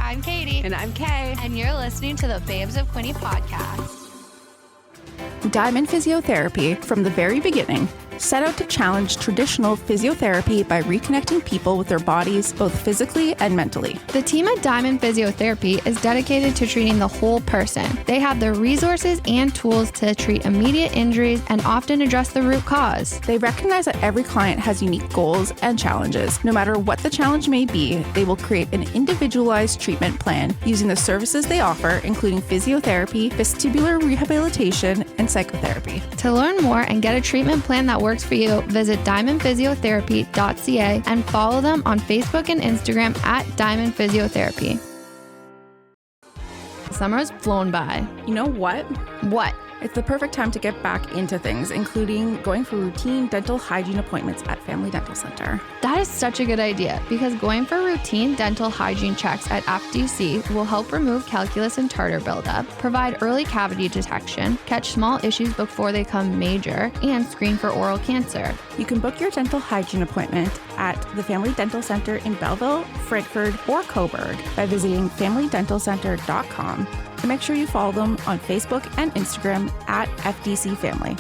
I'm Katie. And I'm Kay. And you're listening to the Babes of Quinte podcast. Diamond Physiotherapy, from the very beginning, set out to challenge traditional physiotherapy by reconnecting people with their bodies, both physically and mentally. The team at Diamond Physiotherapy is dedicated to treating the whole person. They have the resources and tools to treat immediate injuries and often address the root cause. They recognize that every client has unique goals and challenges. No matter what the challenge may be, they will create an individualized treatment plan using the services they offer, including physiotherapy, vestibular rehabilitation, and psychotherapy. To learn more and get a treatment plan that works for you, visit diamondphysiotherapy.ca and follow them on Facebook and Instagram at Diamond Physiotherapy. Summer's flown by. You know what? What? It's the perfect time to get back into things, including going for routine dental hygiene appointments at Family Dental Center. That is such a good idea because going for routine dental hygiene checks at FDC will help remove calculus and tartar buildup, provide early cavity detection, catch small issues before they become major, and screen for oral cancer. You can book your dental hygiene appointment at the Family Dental Center in Belleville, Frankfurt, or Coburg by visiting FamilyDentalCenter.com. And make sure you follow them on Facebook and Instagram at FDC Family.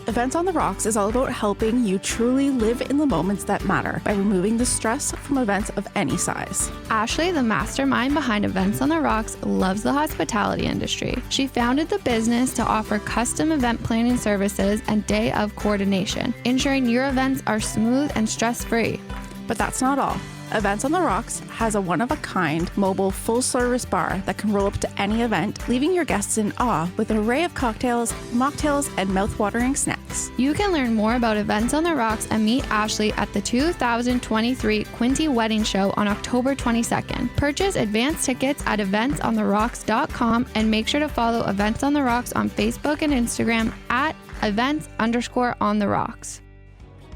Events on the Rocks is all about helping you truly live in the moments that matter by removing the stress from events of any size. Ashley, the mastermind behind Events on the Rocks, loves the hospitality industry. She founded the business to offer custom event planning services and day of coordination, ensuring your events are smooth and stress-free. But that's not all. Events on the Rocks has a one-of-a-kind mobile full-service bar that can roll up to any event, leaving your guests in awe with an array of cocktails, mocktails, and mouth-watering snacks. You can learn more about Events on the Rocks and meet Ashley at the 2023 Quinte Wedding Show on October 22nd. Purchase advance tickets at eventsontherocks.com and make sure to follow Events on the Rocks on Facebook and Instagram at events_on-the-rocks.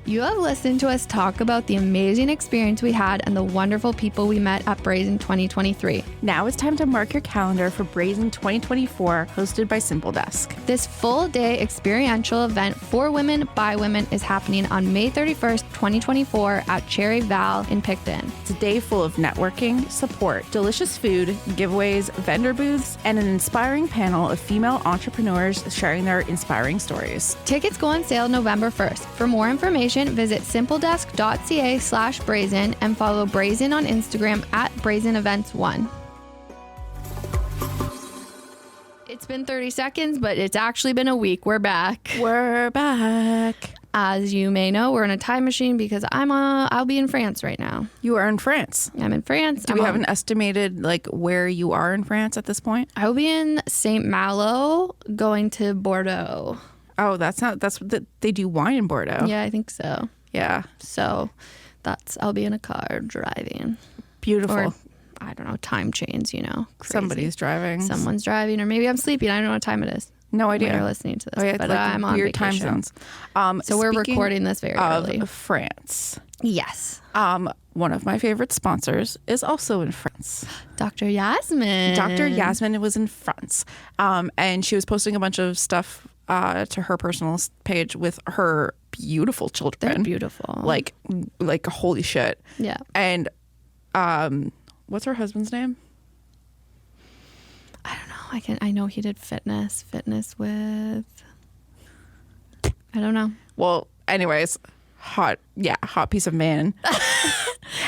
You have listened to us talk about the amazing experience we had and the wonderful people we met at Brazen 2023. Now it's time to mark your calendar for Brazen 2024, hosted by Simple Desk. This full-day experiential event for women by women is happening on May 31st, 2024 at Cherry Val in Picton. It's a day full of networking, support, delicious food, giveaways, vendor booths, and an inspiring panel of female entrepreneurs sharing their inspiring stories. Tickets go on sale November 1st. For more information, visit simpledesk.ca/brazen and follow Brazen on Instagram at brazenevents1. It's been 30 seconds, but it's actually been a week. We're back. We're back. As you may know, we're in a time machine because I'll be in France right now. You are in France. I'm in France. Do we have an estimated where you are in France at this point? I will be in Saint Malo, going to Bordeaux. Oh, they do wine in Bordeaux. Yeah, I think so. Yeah. So I'll be in a car driving. Beautiful. Or, I don't know, time chains, crazy. Somebody's driving. Someone's driving, or maybe I'm sleeping. I don't know what time it is. No idea. When you're listening to this. Oh, yeah, but I'm on weird vacation. time zones. So we're recording this very early. Of France. Yes. One of my favorite sponsors is also in France. Dr. Yasmin. Dr. Yasmin was in France. And she was posting a bunch of stuff to her personal page with her beautiful children. They're beautiful. Like holy shit. Yeah. And what's her husband's name? I don't know. I know he did fitness with, I don't know. Well, anyways, hot piece of man.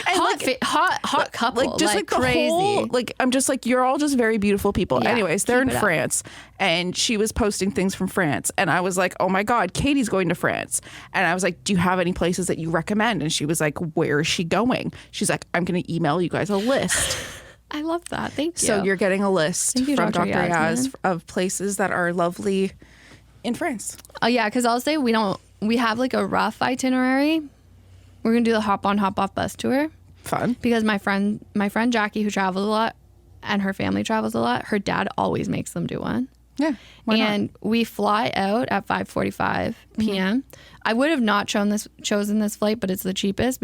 And hot couple. Just the crazy. whole, I'm just you're all just very beautiful people. Yeah, anyways, they're in up. France, and she was posting things from France, and I was like, oh my God, Katie's going to France. And I was like, do you have any places that you recommend? And she was like, where is she going? She's like, I'm going to email you guys a list. I love that. Thank you. So you're getting a list you, from Dr. Dr. Yaz Yasmin. of places that are lovely in France. Oh yeah, because I'll say we have a rough itinerary. We're gonna do the hop on hop off bus tour. Fun. Because my friend Jackie, who travels a lot, and her family travels a lot, her dad always makes them do one. Yeah. Why and not? we fly out at 5:45 p.m. Mm-hmm. I would have not chosen this flight, but it's the cheapest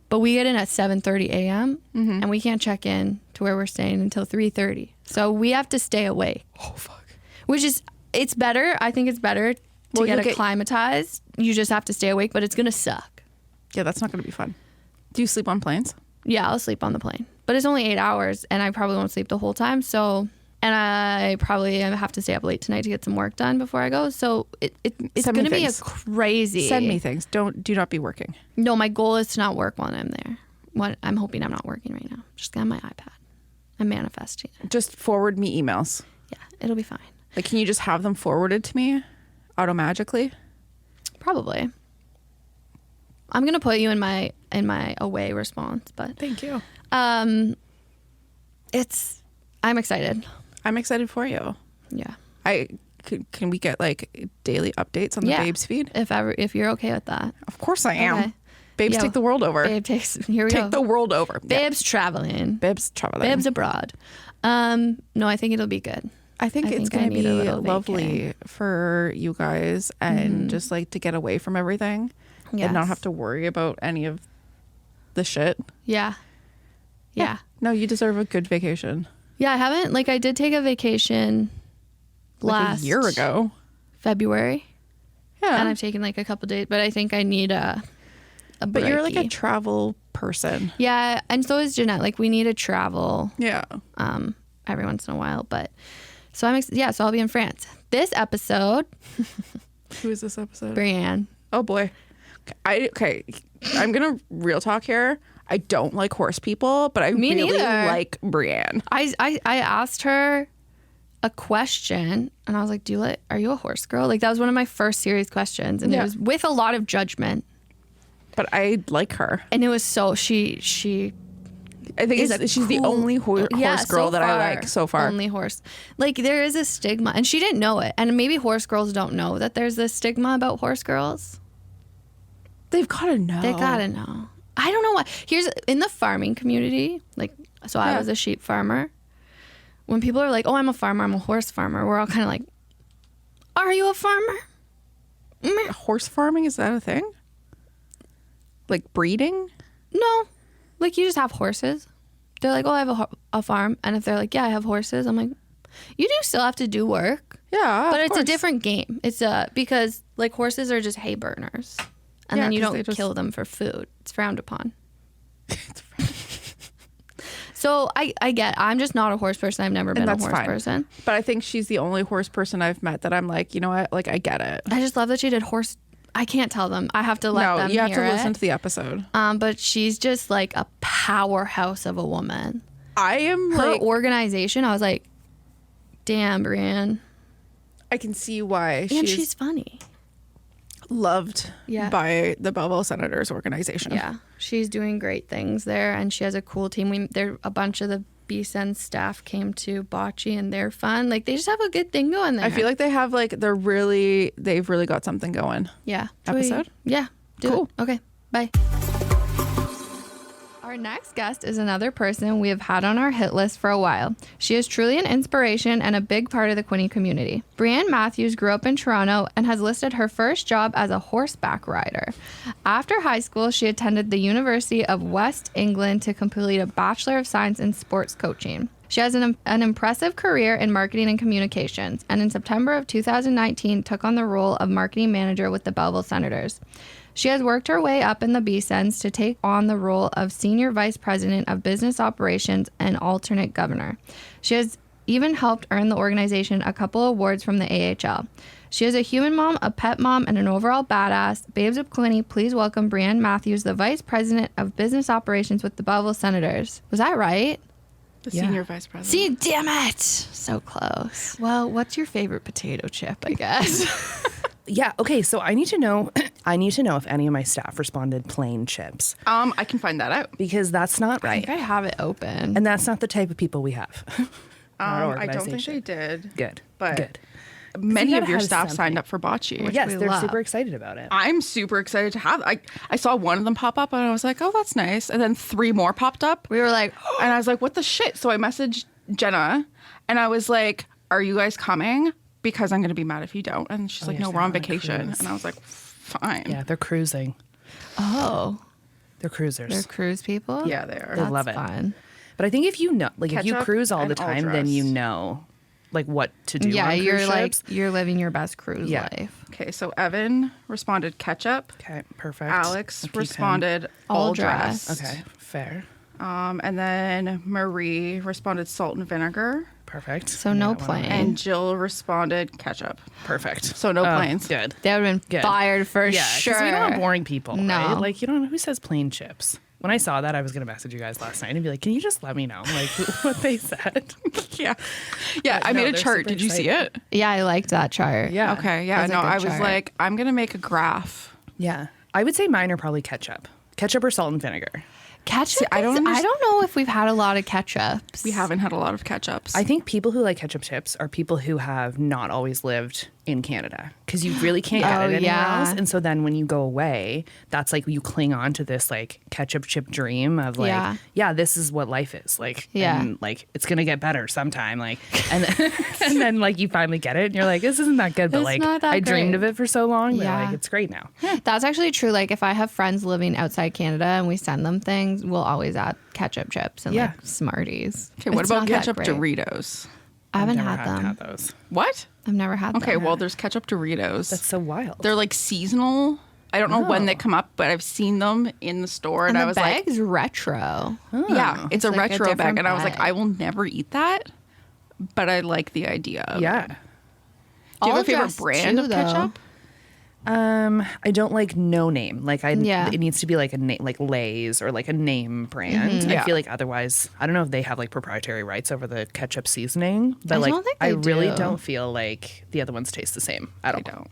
but we get in at 7:30 a.m. And we can't check in to where we're staying until 3:30. So we have to stay awake. Oh fuck. It's better. I think it's better to get acclimatized. You just have to stay awake, but it's gonna suck. Yeah, that's not gonna be fun. Do you sleep on planes? Yeah, I'll sleep on the plane. But it's only 8 hours, and I probably won't sleep the whole time. So, and I probably have to stay up late tonight to get some work done before I go. So it's going to be a crazy. Send me things. Do not be working. No, my goal is to not work while I'm there. I'm hoping I'm not working right now. Just get on my iPad. I'm manifesting it. Just forward me emails. Yeah, it'll be fine. Like, can you just have them forwarded to me automagically? Probably. I'm going to put you in my away response, but thank you. I'm excited. I'm excited for you. Yeah. Can we get like daily updates on the Babes feed? If you're okay with that. Of course I am. Okay. Babes take the world over. Here we go. Take the world over. Babes traveling. Babes traveling. Babes abroad. No, I think it'll be good. I think it's going to be lovely for you guys and just like to get away from everything and not have to worry about any of the shit. Yeah. No, you deserve a good vacation. Yeah, I haven't. Like, I did take a vacation last a year ago. February. Yeah. And I've taken like a couple days, but I think I need a breaky. But you're like a travel person. Yeah, and so is Jeanette. Like, we need to travel. Yeah. Every once in a while, but so so I'll be in France. This episode. Who is this episode? Breanne. Oh boy. Okay. I'm gonna real talk here. I don't like horse people, but I really like Breanne. I asked her a question and I was like, are you a horse girl? Like, that was one of my first serious questions, and it was with a lot of judgment. But I like her. And it was so she I think she's the only horse girl that I like so far. Only horse. Like, there is a stigma, and she didn't know it. And maybe horse girls don't know that there's this stigma about horse girls. They've got to know. They got to know. I don't know why. Here's in the farming community, like, so I was a sheep farmer. When people are like, oh, I'm a farmer, I'm a horse farmer, we're all kind of like, are you a farmer? Horse farming, is that a thing? Like breeding? No. Like, you just have horses. They're like, oh, I have a farm. And if they're like, yeah, I have horses, I'm like, you do still have to do work. Yeah, but it's a different game. It's because like horses are just hay burners. And then you don't kill them for food. It's frowned upon. So I'm just not a horse person. I've never been a horse person. But I think she's the only horse person I've met that I'm like, you know what? Like, I get it. I just love that she did horse. I can't tell them. I have to let them hear it. No, you have to listen to the episode. But she's just like a powerhouse of a woman. Her organization, I was like, damn, Breanne. I can see why. And she's funny. Loved by the Belleville Senators organization. Yeah, she's doing great things there, and she has a cool team. A bunch of the BSens staff came to Bocce, and they're fun. Like, they just have a good thing going there. I feel like they have they've really got something going. Yeah. Episode? Yeah. Cool. Okay. Bye. Our next guest is another person we have had on our hit list for a while. She is truly an inspiration and a big part of the Quinte community. Breanne Matthews grew up in Toronto and has listed her first job as a horseback rider. After high school, she attended the University of West England to complete a Bachelor of Science in sports coaching. She has an impressive career in marketing and communications, and in September of 2019 took on the role of marketing manager with the Belleville Senators. She has worked her way up in the BSens to take on the role of Senior Vice President of Business Operations and alternate governor. She has even helped earn the organization a couple awards from the AHL. She is a human mom, a pet mom, and an overall badass. Babes of Quinte, please welcome Breanne Matthews, the Vice President of Business Operations with the Belleville Senators. Was that right? The Senior Vice President. See, damn it. So close. Well, what's your favorite potato chip, I guess? Yeah. Okay. So I need to know. I need to know if any of my staff responded plain chips. I can find that out because that's not right. I think I have it open, and that's not the type of people we have. I don't think they did. Good. But good. Many of your staff signed up for Bocce. Yes, they're super excited about it. I'm super excited to have. I saw one of them pop up and I was like, oh, that's nice. And then 3 more popped up. We were like, and I was like, what the shit? So I messaged Jenna and I was like, are you guys coming? Because I'm going to be mad if you don't. And she's like, no, we're on vacation. And I was like, fine. Yeah, they're cruising. Oh. They're cruisers. They're cruise people? Yeah, they are. They love it. Fun. But I think if you know, like if you cruise all the time, then you know like what to do on cruise ships. You're living your best cruise life. Okay, so Evan responded ketchup. Okay, perfect. Alex responded all dress. Okay, fair. And then Marie responded salt and vinegar. Perfect. So no plain. And Jill responded ketchup. Perfect. So no plains. Good. They would have been fired for sure. Because we don't have boring people, No. right? Like, you don't know who says plain chips. When I saw that, I was going to message you guys last night and be like, can you just let me know like what they said? Yeah. I made a chart. Did you see it? Yeah, I liked that chart. Yeah. Okay. Yeah. That's a No, good I was chart. like, I'm going to make a graph. Yeah. I would say mine are probably ketchup. Ketchup or salt and vinegar. Ketchup. See, I don't know if we've had a lot of ketchups. We haven't had a lot of ketchups. I think people who like ketchup chips are people who have not always lived in Canada because you really can't get it anywhere else. And so then when you go away, that's like you cling on to this like ketchup chip dream of like, this is what life is like. And like it's gonna get better sometime. Like and then, and then like you finally get it and you're like, this isn't that good, but It's like not that I dreamed great. of it for so long, but like it's great now. That's actually true. Like if I have friends living outside Canada and we send them things, we'll always add ketchup chips and like Smarties. Okay, what It's about not that ketchup great. Doritos? I haven't Never had them. had those. What? I've never had them. Okay, well, there's ketchup Doritos. That's so wild. They're like seasonal. I don't know when they come up, but I've seen them in the store, and the I was like, bag's retro. yeah, it's a like a retro bag. different And I was like, bag. I will never eat that, but I like the idea of it. Yeah. Do you have All a favorite dressed brand too, of though. ketchup? I don't like no name. Like Yeah. it needs to be like a name, like Lay's or like a name brand. I Yeah. feel like otherwise, I don't know if they have like proprietary rights over the ketchup seasoning, but I like don't think I they really do. don't feel like the other ones taste the same at all. I don't.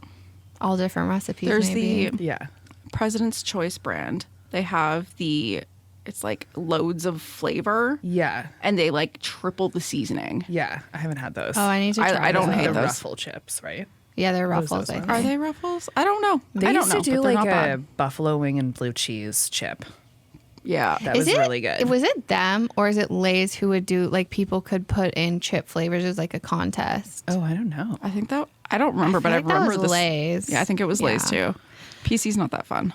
All different recipes. There's maybe. the Yeah. President's Choice brand. They have it's like loads of flavor, Yeah. and they like triple the seasoning. Yeah. I haven't had those. Oh, I need to try I don't those. hate the those. Ruffle chips, right? Yeah, they're What is Ruffles, those I ones? think. Are they Ruffles? I don't know. They I don't used know. to do but they're like not a bad. buffalo wing and blue cheese chip. Yeah. That was really good. Was it them or is it Lay's who would do like people could put in chip flavors as like a contest? Oh, I don't know. I think that I don't remember, but I feel like that remember was this. Lay's. Yeah, I think it was Lay's too. PC's not that fun.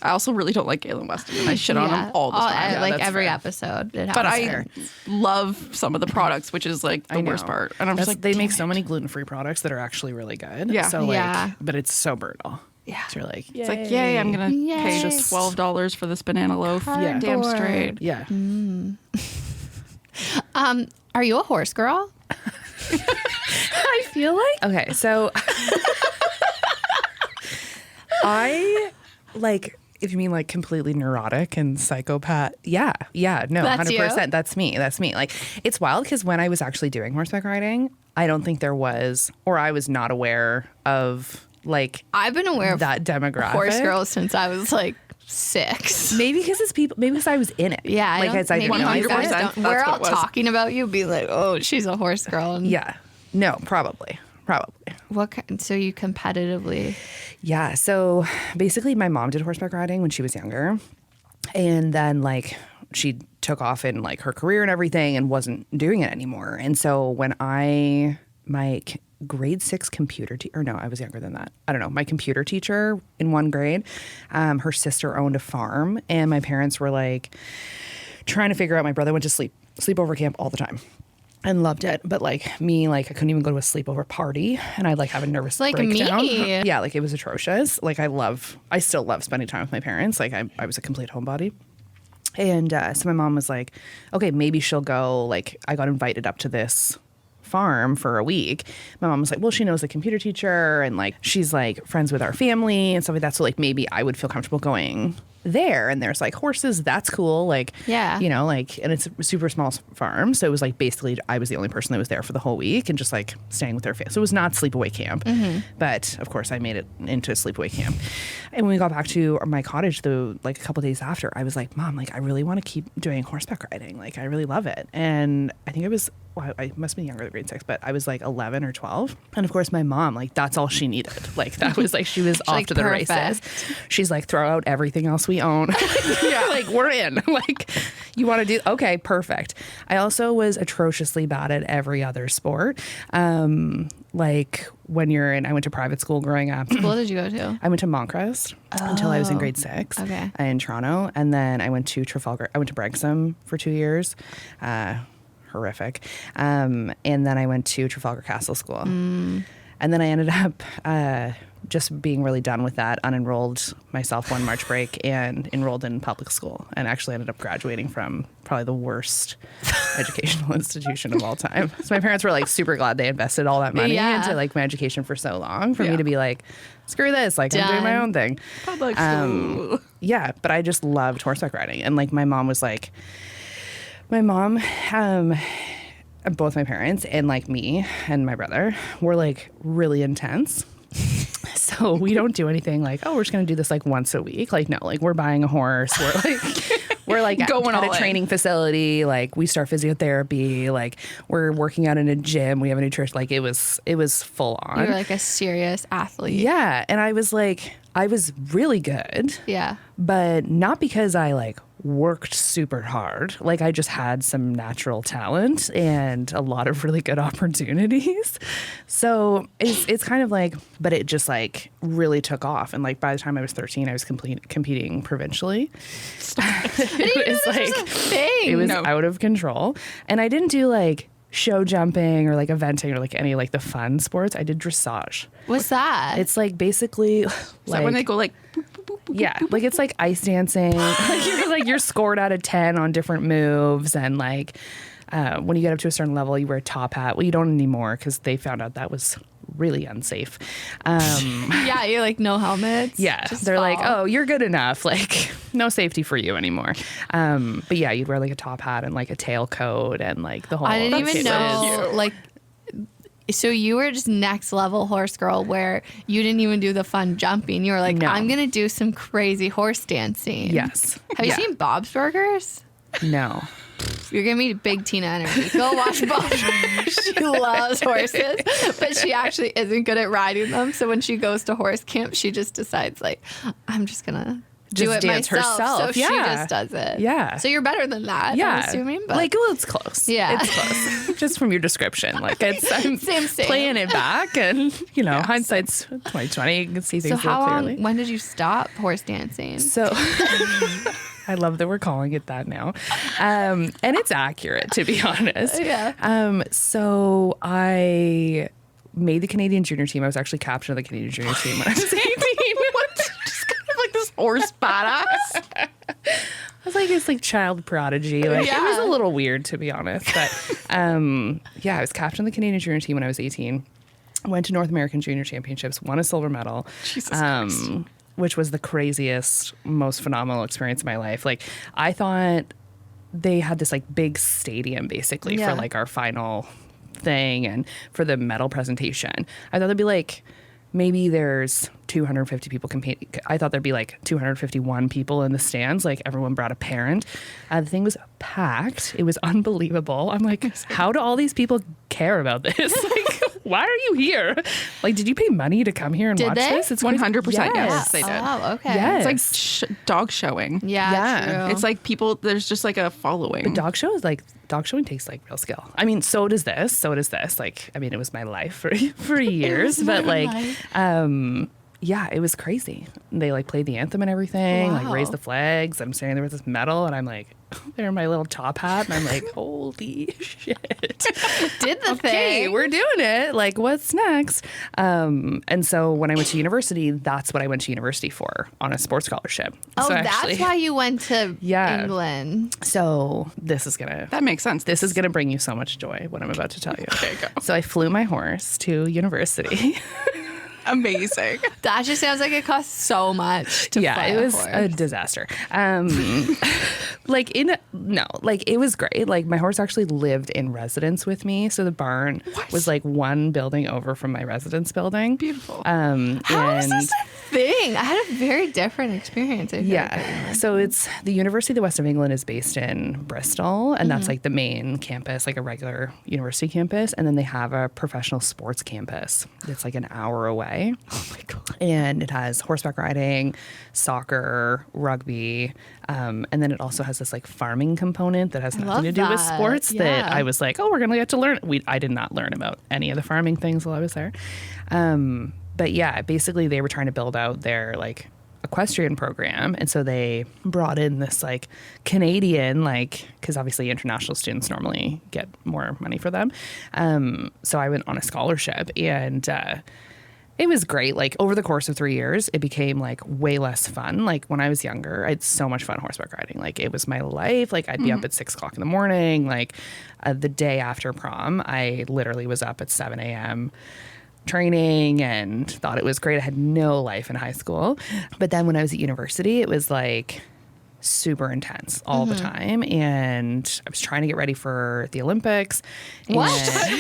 I also really don't like Galen Weston. And I shit on him all the time. like that's every fair. episode. It But happens. I love some of the products, which is like the I know. worst part. And I'm just like, they make damn so it. many gluten-free products that are actually really good. Yeah. So like, Yeah. but it's so brutal. Yeah. So you're like, It's like, yay, I'm going to pay Yay. just $12 for this banana loaf. Yeah. Damn Cardboard. straight. yeah. Are you a horse girl? I feel like okay, so I like if you mean like completely neurotic and psychopath, no, That's 100%. you? That's me. That's me. Like it's wild because when I was actually doing horseback riding, I don't think there was, or I was not aware of like I've been aware of that demographic. horse girls since I was like 6. Maybe because it's people. Maybe because I was in it. Yeah, like as I didn't know. 100%. We're That's all what it was. talking about you, be like, "Oh, she's a horse girl." And Yeah. No, probably. so you competitively? Yeah. So basically, my mom did horseback riding when she was younger. And then, like, she took off in, like, her career and everything and wasn't doing it anymore. And so when my grade 6 computer teacher, or no, I was younger than that. I don't know. My computer teacher in 1 grade, her sister owned a farm. And my parents were, like, trying to figure out, my brother went to sleepover camp all the time. And loved it, but like me, like I couldn't even go to a sleepover party, and I'd like have a nervous Like breakdown. me. Yeah, like it was atrocious. Like I still love spending time with my parents. Like I was a complete homebody, and so my mom was like, okay, maybe she'll go. Like I got invited up to this farm for a week. My mom was like, well, she knows the computer teacher, and like she's like friends with our family and stuff like that. So like maybe I would feel comfortable going there, and there's like horses, that's cool, like Yeah. you know, like, and it's a super small farm, so it was like basically I was the only person that was there for the whole week and just like staying with their family. So it was not sleepaway camp, but of course I made it into sleepaway camp. And when we got back to my cottage, though, like a couple of days after, I was like, Mom, like I really want to keep doing horseback riding, like I really love it. And I think I must have been younger than grade 6, but I was like 11 or 12. And of course my mom, like that's all she needed. Like that was like, she was off like, to the perfect. races. She's like, throw out everything else we own. Yeah, like we're in. Like you want to do, okay, perfect. I also was atrociously bad at every other sport. Like when I went to private school growing up. What school did you go to? I went to Montcrest until I was in grade 6 Okay. in Toronto. And then I went to Trafalgar. I went to Branksome for 2 years. Horrific. And then I went to Trafalgar Castle School. And then I ended up just being really done with that, unenrolled myself one March break and enrolled in public school, and actually ended up graduating from probably the worst educational institution of all time. So my parents were like super glad they invested all that money into like my education for so long for me to be like, screw this, like I'm doing my own thing. Public school. Yeah, but I just loved horseback riding. And like my mom, both my parents and like me and my brother were like really intense. So we don't do anything like, oh, we're just going to do this like once a week. Like, no, like we're buying a horse. We're like going at a training facility. Like we start physiotherapy. Like we're working out in a gym. We have a nutrition. Like it was full on. You were like a serious athlete. Yeah. And I was really good. Yeah. But not because I like worked super hard. Like I just had some natural talent and a lot of really good opportunities. So it's kind of like, but it just like really took off. And like by the time I was 13, I was competing provincially. It was out of control. And I didn't do like show jumping or like eventing or like any like the fun sports. I did dressage. What's that? It's like basically Like when they go like yeah, like it's like ice dancing. You're scored out of 10 on different moves, and like when you get up to a certain level, you wear a top hat. Well, you don't anymore because they found out that was really unsafe. Yeah, you're like no helmets. Yeah, they're like, oh, you're good enough. Like no safety for you anymore. But yeah, you'd wear like a top hat and like a tailcoat and like the whole. I didn't even know like. So you were just next level horse girl where you didn't even do the fun jumping. You were like, I'm going to do some crazy horse dancing. Yes. Have you seen Bob's Burgers? No. You're going to meet big Tina energy. Go watch Bob's Burgers. She loves horses, but she actually isn't good at riding them. So when she goes to horse camp, she just decides like, I'm just going to do it dance myself. herself. So she just does it. Yeah. So you're better than that, I'm assuming. But like, well, it's close. Yeah. It's close. Just from your description. Like, I'm same. playing it back, and, you know, hindsight's 20/20. You can see things real clearly. When did you stop horse dancing? So I love that we're calling it that now. And it's accurate, to be honest. Yeah. So I made the Canadian junior team. I was actually captain of the Canadian junior team when I was 18. Horse badass. I was like this like child prodigy. Like it was a little weird, to be honest. But I was captain of the Canadian junior team when I was 18. Went to North American Junior Championships, won a silver medal. Jesus Christ. Which was the craziest, most phenomenal experience of my life. Like I thought they had this like big stadium basically for like our final thing and for the medal presentation. I thought there'd be like maybe there's 250 people competing. I thought there'd be like 251 people in the stands. Like everyone brought a parent. The thing was packed. It was unbelievable. I'm like, how do all these people care about this? Like, why are you here? Like, did you pay money to come here and watch this? It's 100%. Yes, they did. Oh, okay. Yes. It's like dog showing. Yeah. It's like people, there's just like a following. The dog showing takes like real skill. I mean, so does this. Like, I mean, it was my life for years, but like, yeah, it was crazy. They like played the anthem and everything, like raised the flags. I'm standing there with this medal and I'm like, there in my little top hat. And I'm like, holy shit. Did the Okay, thing. we're doing it. Like, what's next? And so when I went to university, that's what I went to university for, on a sports scholarship. Oh, so that's why you went to England. So that makes sense. This is going to bring you so much joy, what I'm about to tell you. Okay, go. So I flew my horse to university. Amazing. That just sounds like it costs so much to fly it was a horse. a disaster. It was great. Like my horse actually lived in residence with me, so the barn was like one building over from my residence building. Beautiful. How is this a thing? I had a very different experience. So it's the University of the West of England is based in Bristol, and that's like the main campus, like a regular university campus, and then they have a professional sports campus that's like an hour away. Oh my god! And it has horseback riding, soccer, rugby, and then it also has this like farming component that has nothing to do with sports. That I was like, oh, we're gonna get to learn. I did not learn about any of the farming things while I was there. But yeah, basically they were trying to build out their like equestrian program. And so they brought in this like Canadian, like, because obviously international students normally get more money for them. So I went on a scholarship, and it was great. Like over the course of 3 years, it became like way less fun. Like when I was younger, I had so much fun horseback riding. Like it was my life. Like I'd be up at 6 o'clock in the morning. Like the day after prom, I literally was up at 7 a.m. training and thought it was great. I had no life in high school. But then when I was at university, it was like super intense all the time. And I was trying to get ready for the Olympics. What?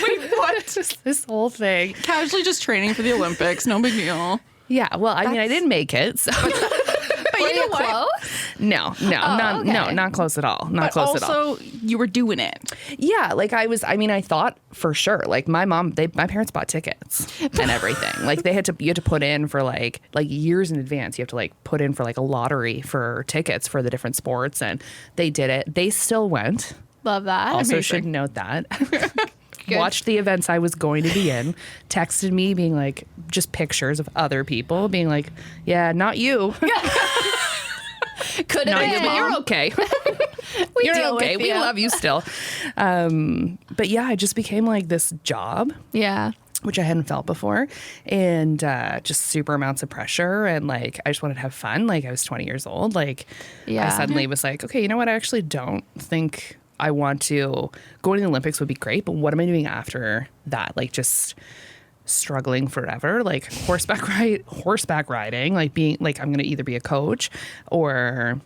Wait, what? Just this whole thing. Casually just training for the Olympics. No big deal. Yeah. Well, I mean, I didn't make it. So. But you know what? Close? No, not close at all. Not But close at all. also, you were doing it. Yeah, like I thought for sure. Like my parents bought tickets and everything. Like you had to put in for like years in advance. You have to like put in for like a lottery for tickets for the different sports, and they did it. They still went. Love that. Also, Amazing. should note that. Watched the events I was going to be in, texted me being like, just pictures of other people being like, yeah, not you. Could have No, been. you're okay. We You're deal okay. with We you. love you still. But yeah, it just became like this job, Yeah. which I hadn't felt before, and just super amounts of pressure. And like, I just wanted to have fun. Like I was 20 years old. Like Yeah. I suddenly was like, okay, you know what? I actually don't think I want to. Going to the Olympics would be great, but what am I doing after that? Like just struggling forever, like horseback riding, like being like, I'm going to either be a coach or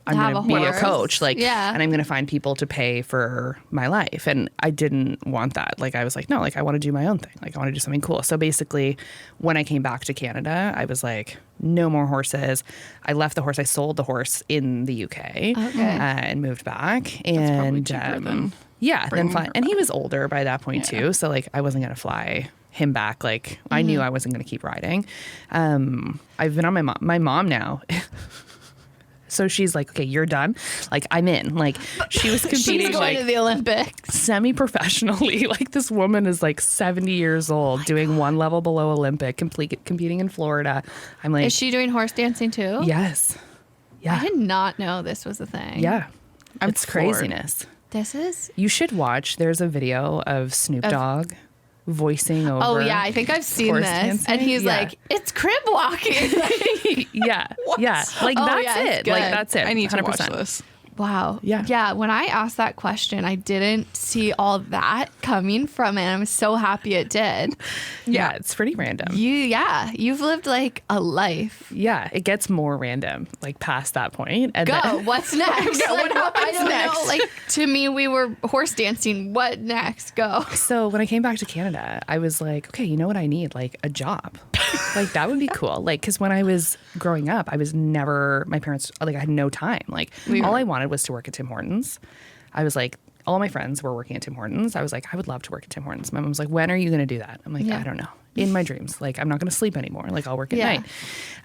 I'm Have going to a be a horse. coach, like, Yeah. and I'm going to find people to pay for my life. And I didn't want that. Like, I was like, no, like, I want to do my own thing. Like, I want to do something cool. So basically, when I came back to Canada, I was like, no more horses. I left the horse. I sold the horse in the UK and moved back. And probably cheaper than yeah, then bringing fine. her And he was older by that point too. So like, I wasn't going to fly him back. Like, I knew I wasn't going to keep riding. I've been on my mom now. So she's like, okay, you're done. Like, I'm in. Like, she was competing She's going like to the Olympics. semi-professionally. Like, this woman is like 70 years old, doing one level below Olympic, competing in Florida. I'm like, Is she doing horse dancing too? yes. Yeah. I did not know this was a thing. Yeah. I'm It's floored. craziness. This is. You should watch. There's a video of Snoop Dogg voicing over. Oh yeah, I think I've seen horse this. dancing. And he's Yeah. like, it's crib walking. yeah. Yeah. Like, Oh, that's yeah, it's it. Like, good. that's it. I need to watch 100%. this. Wow. Yeah. Yeah. When I asked that question, I didn't see all that coming from it. I'm so happy it did. Yeah. It's pretty random. You've lived like a life. Yeah. It gets more random, like, past that point. And Go. then- What's next? Yeah, what happens I don't next? know. Like, to me, we were horse dancing. What next? Go. So when I came back to Canada, I was like, okay, you know what I need? Like a job. Like that would be cool. Like, because when I was growing up, I was never, my parents, like I had no time. Like all I wanted was to work at Tim Hortons. I was like, all my friends were working at Tim Hortons. I was like, I would love to work at Tim Hortons. My mom was like, when are you going to do that? I'm like, Yeah. I don't know. In my dreams. Like, I'm not going to sleep anymore. Like, I'll work at Yeah.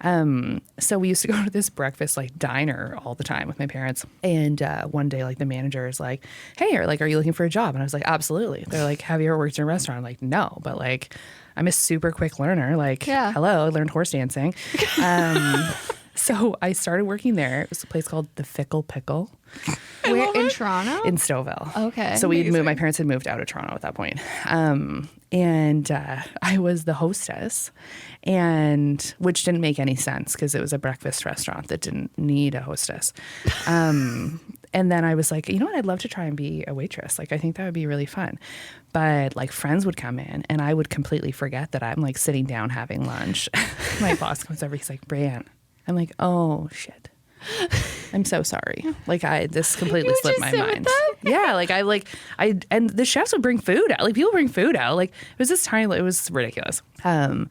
night. So we used to go to this breakfast, like, diner all the time with my parents. And one day, like, the manager is like, hey, are you looking for a job? And I was like, absolutely. They're like, have you ever worked in a restaurant? I'm like, no. But, like, I'm a super quick learner. Like, Yeah. hello, I learned horse dancing. So I started working there. It was a place called The Fickle Pickle. Where in Toronto? In Stouffville. Okay. So we had moved. My parents had moved out of Toronto at that point. And I was the hostess, and which didn't make any sense because it was a breakfast restaurant that didn't need a hostess. And then I was like, you know what? I'd love to try and be a waitress. Like, I think that would be really fun. But like friends would come in and I would completely forget that I'm like sitting down having lunch. My boss comes over. He's like, Breanne. I'm like, oh shit. I'm so sorry. Like this completely You slipped just my sit with mind. them? Yeah, and the chefs would bring food out. Like people bring food out. Like it was this tiny. It was ridiculous. And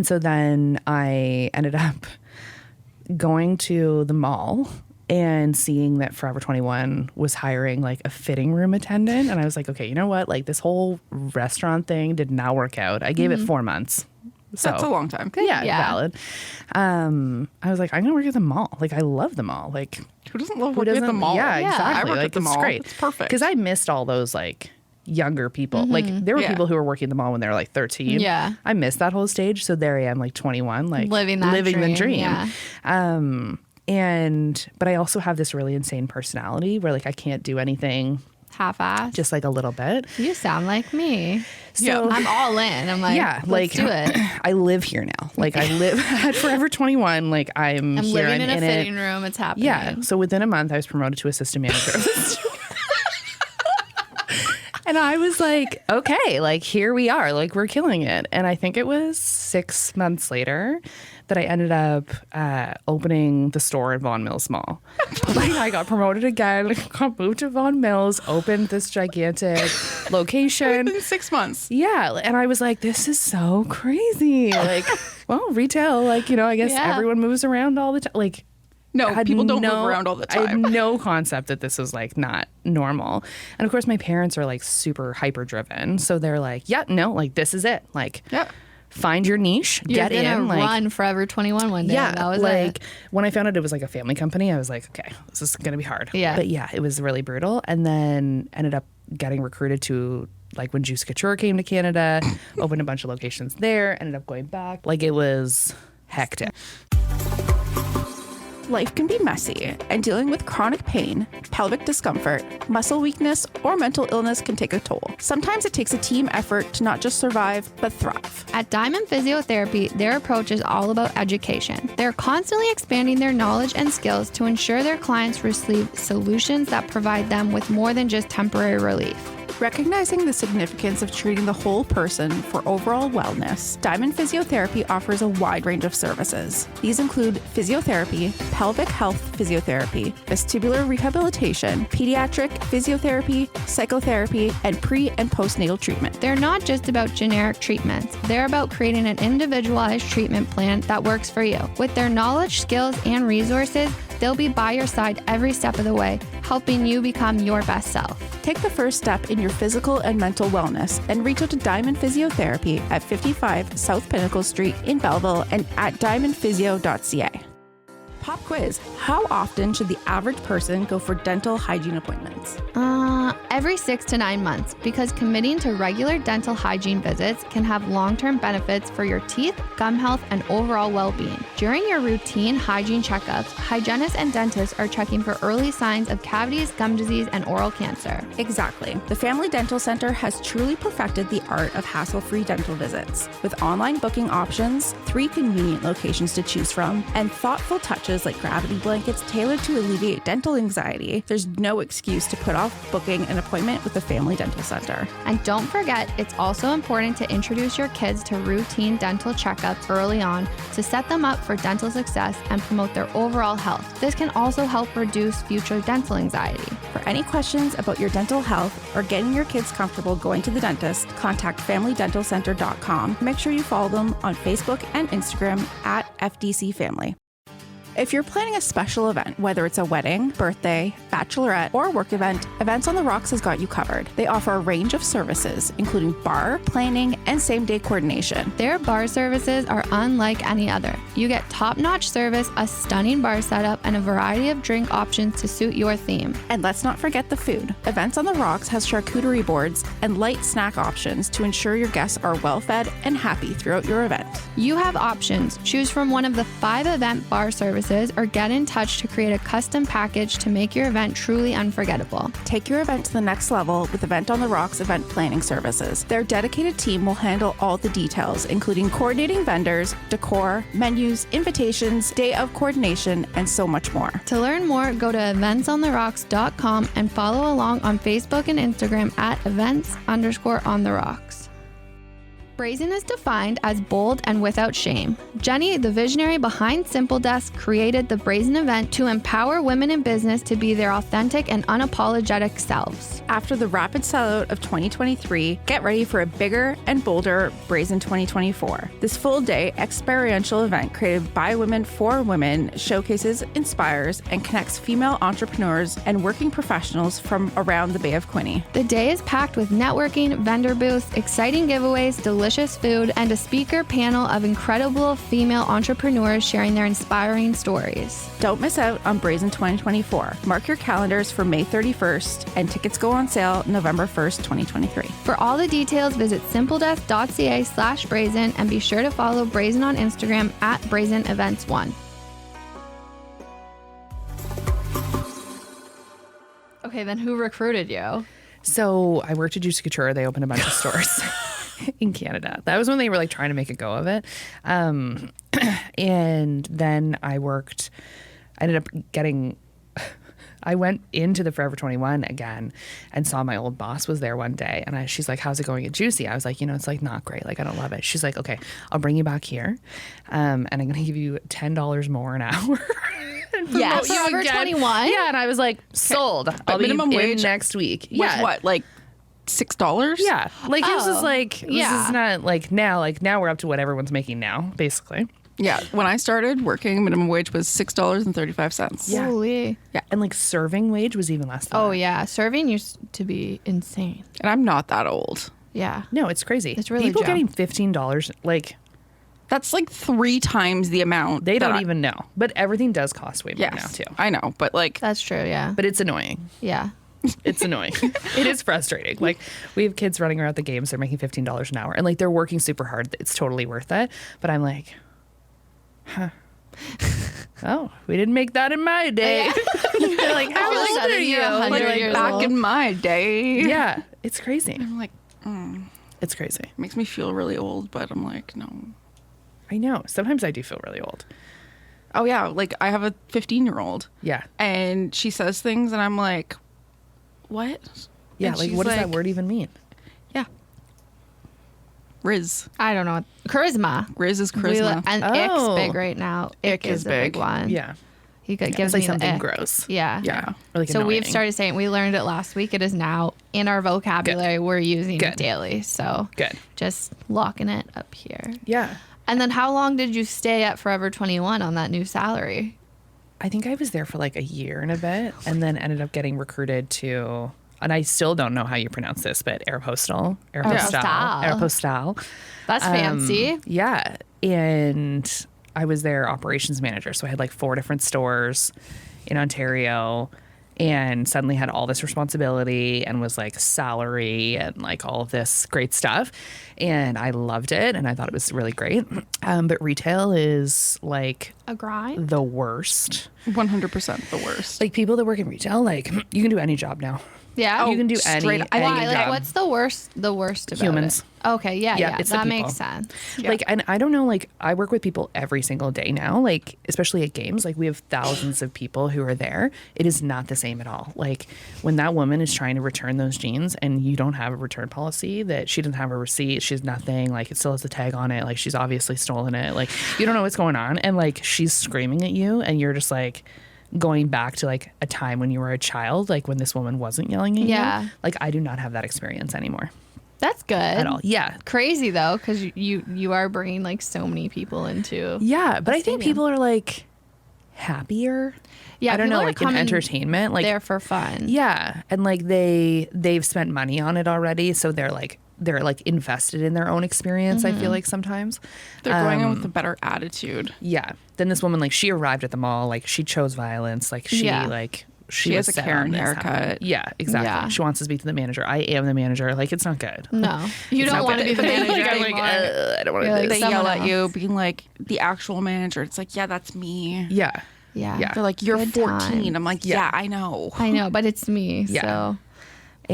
so then I ended up going to the mall and seeing that Forever 21 was hiring like a fitting room attendant, and I was like, okay, you know what? Like this whole restaurant thing did not work out. I gave it 4 months. So That's a long time. yeah, Yeah. valid. I was like, I'm gonna work at the mall. Like, I love the mall. Like, Who doesn't love who working at the doesn't- mall? Yeah, exactly. I work like, at the it's mall. great. It's perfect. Because I missed all those like, younger people. Like there were people who were working the mall when they were like 13. Yeah. I missed that whole stage. So there I am, like 21, like living the dream. Yeah. But I also have this really insane personality where like I can't do anything Half-assed. just like a little bit. You sound like me. So I'm all in. I'm like, yeah, let's like do it. I live here now. Like I live at Forever 21. Like I'm here. living in a it. fitting room. It's happening. Yeah. So within a month, I was promoted to assistant manager of the store. And I was like, okay, like here we are. Like we're killing it. And I think it was 6 months later that I ended up opening the store at Vaughan Mills Mall. Like I got promoted again, got moved to Vaughan Mills, opened this gigantic location. Within 6 months. Yeah. And I was like, this is so crazy. Like, well, retail, like, you know, I guess everyone moves around all the time. Like, No, people don't move around all the I had time. no concept that this was like not normal. And of course, my parents are like super hyper driven. So they're like, yeah, no, like this is it. Like, find your niche, You're get gonna in. Like, run Forever 21 one day. yeah, That was like it. when I found out it was like a family company, I was like, okay, this is gonna be hard. Yeah. But yeah, it was really brutal. And then ended up getting recruited to like when Juice Couture came to Canada, opened a bunch of locations there, ended up going back. Like it was hectic. Life can be messy, and dealing with chronic pain, pelvic discomfort, muscle weakness, or mental illness can take a toll. Sometimes it takes a team effort to not just survive, but thrive. At Diamond Physiotherapy, their approach is all about education. They're constantly expanding their knowledge and skills to ensure their clients receive solutions that provide them with more than just temporary relief. Recognizing the significance of treating the whole person for overall wellness, Diamond Physiotherapy offers a wide range of services. These include physiotherapy, pelvic health physiotherapy, vestibular rehabilitation, pediatric physiotherapy, psychotherapy, and pre- and postnatal treatment. They're not just about generic treatments. They're about creating an individualized treatment plan that works for you. With their knowledge, skills, and resources, they'll be by your side every step of the way, helping you become your best self. Take the first step in your physical and mental wellness and reach out to Diamond Physiotherapy at 55 South Pinnacle Street in Belleville and at diamondphysio.ca. Pop quiz. How often should the average person go for dental hygiene appointments? Every 6 to 9 months, because committing to regular dental hygiene visits can have long-term benefits for your teeth, gum health, and overall well-being. During your routine hygiene checkups, hygienists and dentists are checking for early signs of cavities, gum disease, and oral cancer. Exactly. The Family Dental Center has truly perfected the art of hassle-free dental visits. With online booking options, 3 convenient locations to choose from, and thoughtful touches like gravity blankets tailored to alleviate dental anxiety, there's no excuse to put off booking an appointment with the Family Dental Center. And don't forget, it's also important to introduce your kids to routine dental checkups early on to set them up for dental success and promote their overall health. This can also help reduce future dental anxiety. For any questions about your dental health or getting your kids comfortable going to the dentist, contact FamilyDentalCenter.com. Make sure you follow them on Facebook and Instagram at FDC Family. If you're planning a special event, whether it's a wedding, birthday, bachelorette, or work event, Events on the Rocks has got you covered. They offer a range of services, including bar, planning, and same-day coordination. Their bar services are unlike any other. You get top-notch service, a stunning bar setup, and a variety of drink options to suit your theme. And let's not forget the food. Events on the Rocks has charcuterie boards and light snack options to ensure your guests are well-fed and happy throughout your event. You have options. Choose from one of the 5 event bar services or get in touch to create a custom package to make your event truly unforgettable. Take your event to the next level with Event on the Rocks event planning services. Their dedicated team will handle all the details, including coordinating vendors, decor, menus, invitations, day of coordination, and so much more. To learn more, go to eventsontherocks.com and follow along on Facebook and Instagram at events_on-the-rocks. Brazen is defined as bold and without shame. Jenny, the visionary behind Simple Desk, created the Brazen event to empower women in business to be their authentic and unapologetic selves. After the rapid sellout of 2023, get ready for a bigger and bolder Brazen 2024. This full-day experiential event created by women for women showcases, inspires, and connects female entrepreneurs and working professionals from around the Bay of Quinte. The day is packed with networking, vendor booths, exciting giveaways, delivering delicious food, and a speaker panel of incredible female entrepreneurs sharing their inspiring stories. Don't miss out on Brazen 2024. Mark your calendars for May 31st, and tickets go on sale November 1st, 2023. For all the details, visit simpledeath.ca/brazen and be sure to follow Brazen on Instagram at brazenevents1. Okay, then who recruited you? So I worked at Juicy Couture. They opened a bunch of stores in Canada. That was when they were like trying to make a go of it. And then I ended up getting, I went into the Forever 21 again and saw my old boss was there one day. And she's like, how's it going at Juicy? I was like, it's like not great. Like, I don't love it. She's like, okay, I'll bring you back here. And I'm going to give you $10 more an hour. Yeah, Forever 21. Yeah, and I was like, sold. I'll be minimum in wage next week. Was Yeah. what, like $6? Yeah. Like this is yeah. this is not like now we're up to what everyone's making now, basically. Yeah. When I started working, minimum wage was $6.35. Yeah. Holy. Yeah. And like serving wage was even less than Oh, that. yeah. Serving used to be insane. And I'm not that old. Yeah. No, it's crazy. It's really people dumb. getting $15, like That's like 3 times the amount. they that don't even know. But everything does cost way more Yes, now too. I know, but like, That's true, yeah. But it's annoying. Yeah. It's annoying. It is frustrating. Like we have kids running around the games, they're making $15 an hour and like they're working super hard. It's totally worth it. But I'm like, oh, we didn't make that in my day. They're like, how All of a old sudden are you? you're 100 Like, years back old. in my day. yeah, it's crazy. I'm like, It's crazy. makes me feel really old, but I'm like, no. I know. Sometimes I do feel really old. Oh yeah, like I have a 15-year-old Yeah. and she says things and I'm like, what? Yeah. And Like, she's what does that word even mean? Yeah. Riz. I don't know. Charisma. Riz is charisma. And Oh. Ick's big right now. Ick is the big one. Yeah. He gives It's like me something the ick. gross. Yeah. Yeah. Or like So we've annoying. started saying, we learned it last week. It is now in our vocabulary. We're using Good. it daily. So Good. just locking it up here. Yeah. And then how long did you stay at Forever 21 on that new salary? I think I was there for like a year and a bit and then ended up getting recruited to, and I still don't know how you pronounce this, but Aeropostale. That's fancy. Yeah. And I was their operations manager. So I had like 4 different stores in Ontario and suddenly had all this responsibility and was like salary and like all of this great stuff. And I loved it and I thought it was really great. But retail is like A grind? the worst. 100% the worst. Like people that work in retail, like you can do any job now. Yeah. You can do straight any up. Why? Like, job. what's the worst about Humans. it? Okay, yeah, it's the that people. makes sense. Like, and I don't know, like, I work with people every single day now, like, especially at games. Like, we have thousands of people who are there. It is not the same at all. Like, when that woman is trying to return those jeans and you don't have a return policy, that she doesn't have a receipt, she has nothing, like, it still has a tag on it, like, she's obviously stolen it, like, you don't know what's going on. And, like, she's screaming at you, and you're just like, going back to like a time when you were a child, like when this woman wasn't yelling at Yeah. you. Like, I do not have that experience anymore That's good. at all. Yeah. Crazy though, because you are bringing like so many people into. Yeah, but I think stadium. people are like happier. Yeah, I don't people know, are like in coming entertainment, like there for fun. yeah, and like they've spent money on it already, so they're like invested in their own experience. I feel like sometimes They're going in with a better attitude. yeah. Then this woman, like, she arrived at the mall, like she chose violence, like she Yeah. like She was has a set Karen on this haircut. happening. Yeah, exactly. Yeah. She wants to speak to the manager. I am the manager. Like, it's not good. No, you It's don't not want to good. be the But then, manager like, I'm anymore. I don't want You're to like, do They this. yell someone at you, else. being like, the actual manager. It's like, yeah, that's me. Yeah. yeah. Yeah. They're like, you're Good 14. time. I'm like, Yeah. yeah, I know. I know, but it's me. Yeah. So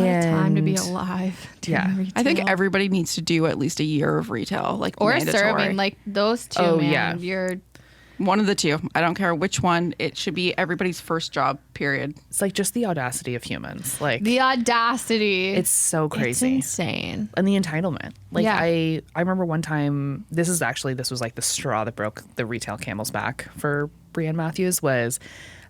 what a time to be And- alive. Yeah. doing I think retail. everybody needs to do at least a year of retail, like or mandatory. serving, like those two. Oh, man, yeah. You're One of the two. I don't care which one. It should be everybody's first job, period. It's like just the audacity of humans. Like, the audacity. it's so crazy. It's insane. And the entitlement. Like, Yeah. I remember one time, this was like the straw that broke the retail camel's back for Breanne Matthews. Was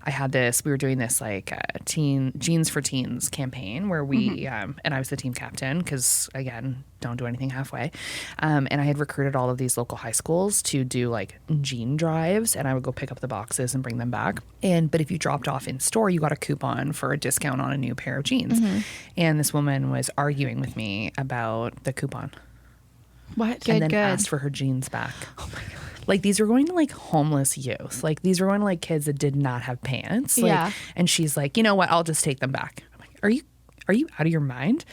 I had this, we were doing this like Jeans for Teens campaign where we, and I was the team captain because, again, don't do anything halfway. And I had recruited all of these local high schools to do like jean drives, and I would go pick up the boxes and bring them back. But if you dropped off in store, you got a coupon for a discount on a new pair of jeans. And this woman was arguing with me about the coupon. What? and then Good. asked for her jeans back. Oh my God. Like, these were going to like homeless youth. Like, these were going to like kids that did not have pants. Like, Yeah. And she's like, you know what? I'll just take them back. I'm like, are you out of your mind?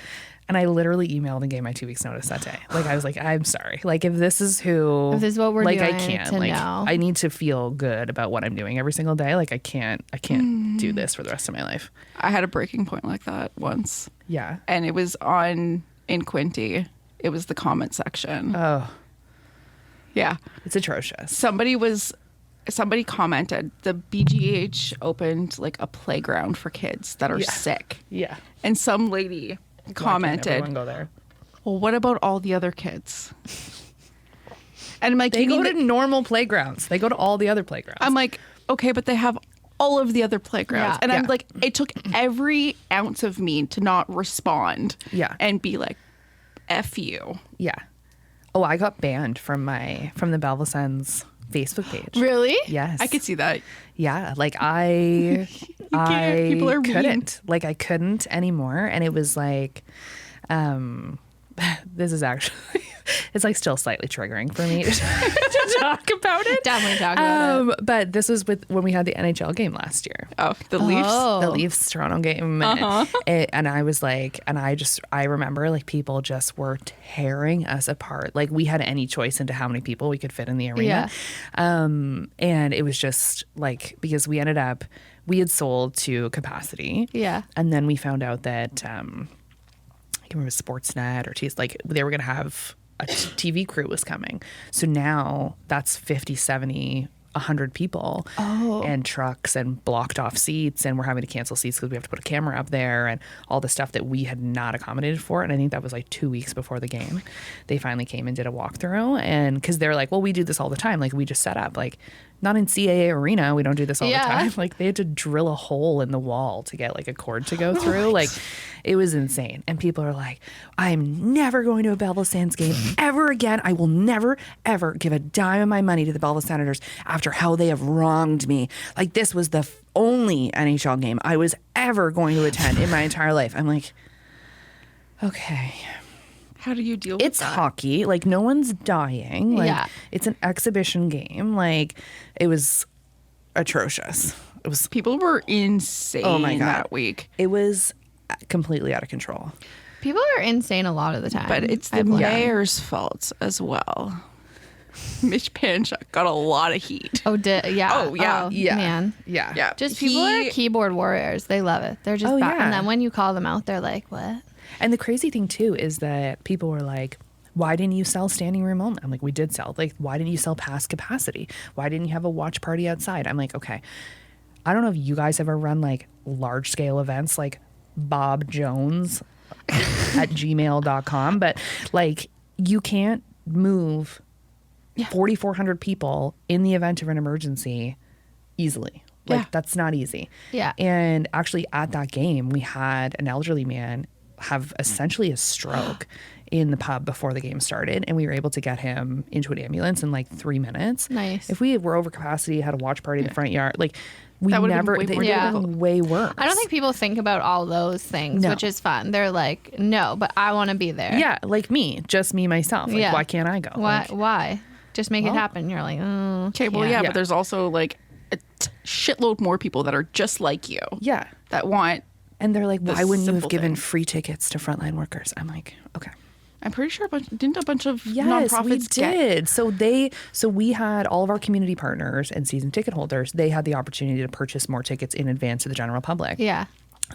And I literally emailed and gave my 2 weeks notice that day. Like, I was like, I'm sorry. Like, if this is what we're like, doing, I can't. to Like, know. I need to feel good about what I'm doing every single day. Like, I can't do this for the rest of my life. I had a breaking point like that once. Yeah. And it was in Quinte. It was the comment section. Oh, Yeah. it's atrocious. Somebody commented the BGH opened like a playground for kids that are sick. Yeah. And some lady commented, Everyone go there. well, what about all the other kids? And I'm like, They you go mean to normal playgrounds. They go to all the other playgrounds. I'm like, okay, but they have all of the other playgrounds. Yeah. And I'm Yeah. like, it took every ounce of me to not respond Yeah. and be like, F you. Yeah. Oh, I got banned from the Belleville Senators Facebook page. Really? Yes. I could see that. Yeah, like I People are mean. couldn't. Like, I couldn't anymore. And it was like, this is actually, it's like still slightly triggering for me to talk about it. Definitely talk about it. But this was when we had the NHL game last year. Oh, the Leafs. Oh. The Leafs Toronto game. And I was like, I remember like people just were tearing us apart. Like, we had any choice into how many people we could fit in the arena. And it was just like, because we had sold to capacity. Yeah. And then we found out that, I can't remember, Sportsnet or like they were going to have a TV crew was coming. So now that's 50, 70, 100 people and trucks and blocked off seats, and we're having to cancel seats because we have to put a camera up there and all the stuff that we had not accommodated for. And I think that was like 2 weeks before the game. They finally came and did a walkthrough, and because they're like, well, we do this all the time. Like, we just set up, like, not in CAA Arena. We don't do this all the time. Like, they had to drill a hole in the wall to get like a cord to go through. Like, it was insane. And people are like, I'm never going to a Belleville Senators game ever again. I will never, ever give a dime of my money to the Belleville Senators after how they have wronged me. Like, this was the only NHL game I was ever going to attend in my entire life. I'm like, okay. How do you deal with It's that? hockey. Like, no one's dying. Like, it's an exhibition game. Like, it was atrocious. It was People were insane that week. It was completely out of control. People are insane a lot of the time. But it's the I've learned. mayor's fault as well. Mitch Panchuk got a lot of heat. Oh, yeah. Oh, yeah. Yeah. Man. Yeah. Yeah. Just people are keyboard warriors. They love it. They're just yeah. And then when you call them out, they're like, what? And the crazy thing too is that people were like, why didn't you sell standing room only? I'm like, we did sell. Like, why didn't you sell past capacity? Why didn't you have a watch party outside? I'm like, okay. I don't know if you guys ever run like large scale events like Bob Jones at gmail.com, but like, you can't move 4,400 people in the event of an emergency easily. Like, that's not easy. Yeah. And actually at that game, we had an elderly man have essentially a stroke in the pub before the game started, and we were able to get him into an ambulance in like 3 minutes. Nice. If we were over capacity, had a watch party in the front yard, like, we That would've never, been way more it would have difficult. been way worse. I don't think people think about all those things, No. which is fun. They're like, no, but I want to be there. Yeah, like me, just me, myself. Like, Yeah. why can't I go? Why? Like, Why? Just make it happen. You're like, oh. Okay, well, can't. yeah, Yeah. but there's also like a shitload more people that are just like you. yeah. That want. And they're like, The why wouldn't you have simple given things. free tickets to frontline workers? I'm like, okay. I'm pretty sure didn't a bunch of Yes, nonprofits we get. did. So we had all of our community partners and season ticket holders. They had the opportunity to purchase more tickets in advance to the general public. Yeah.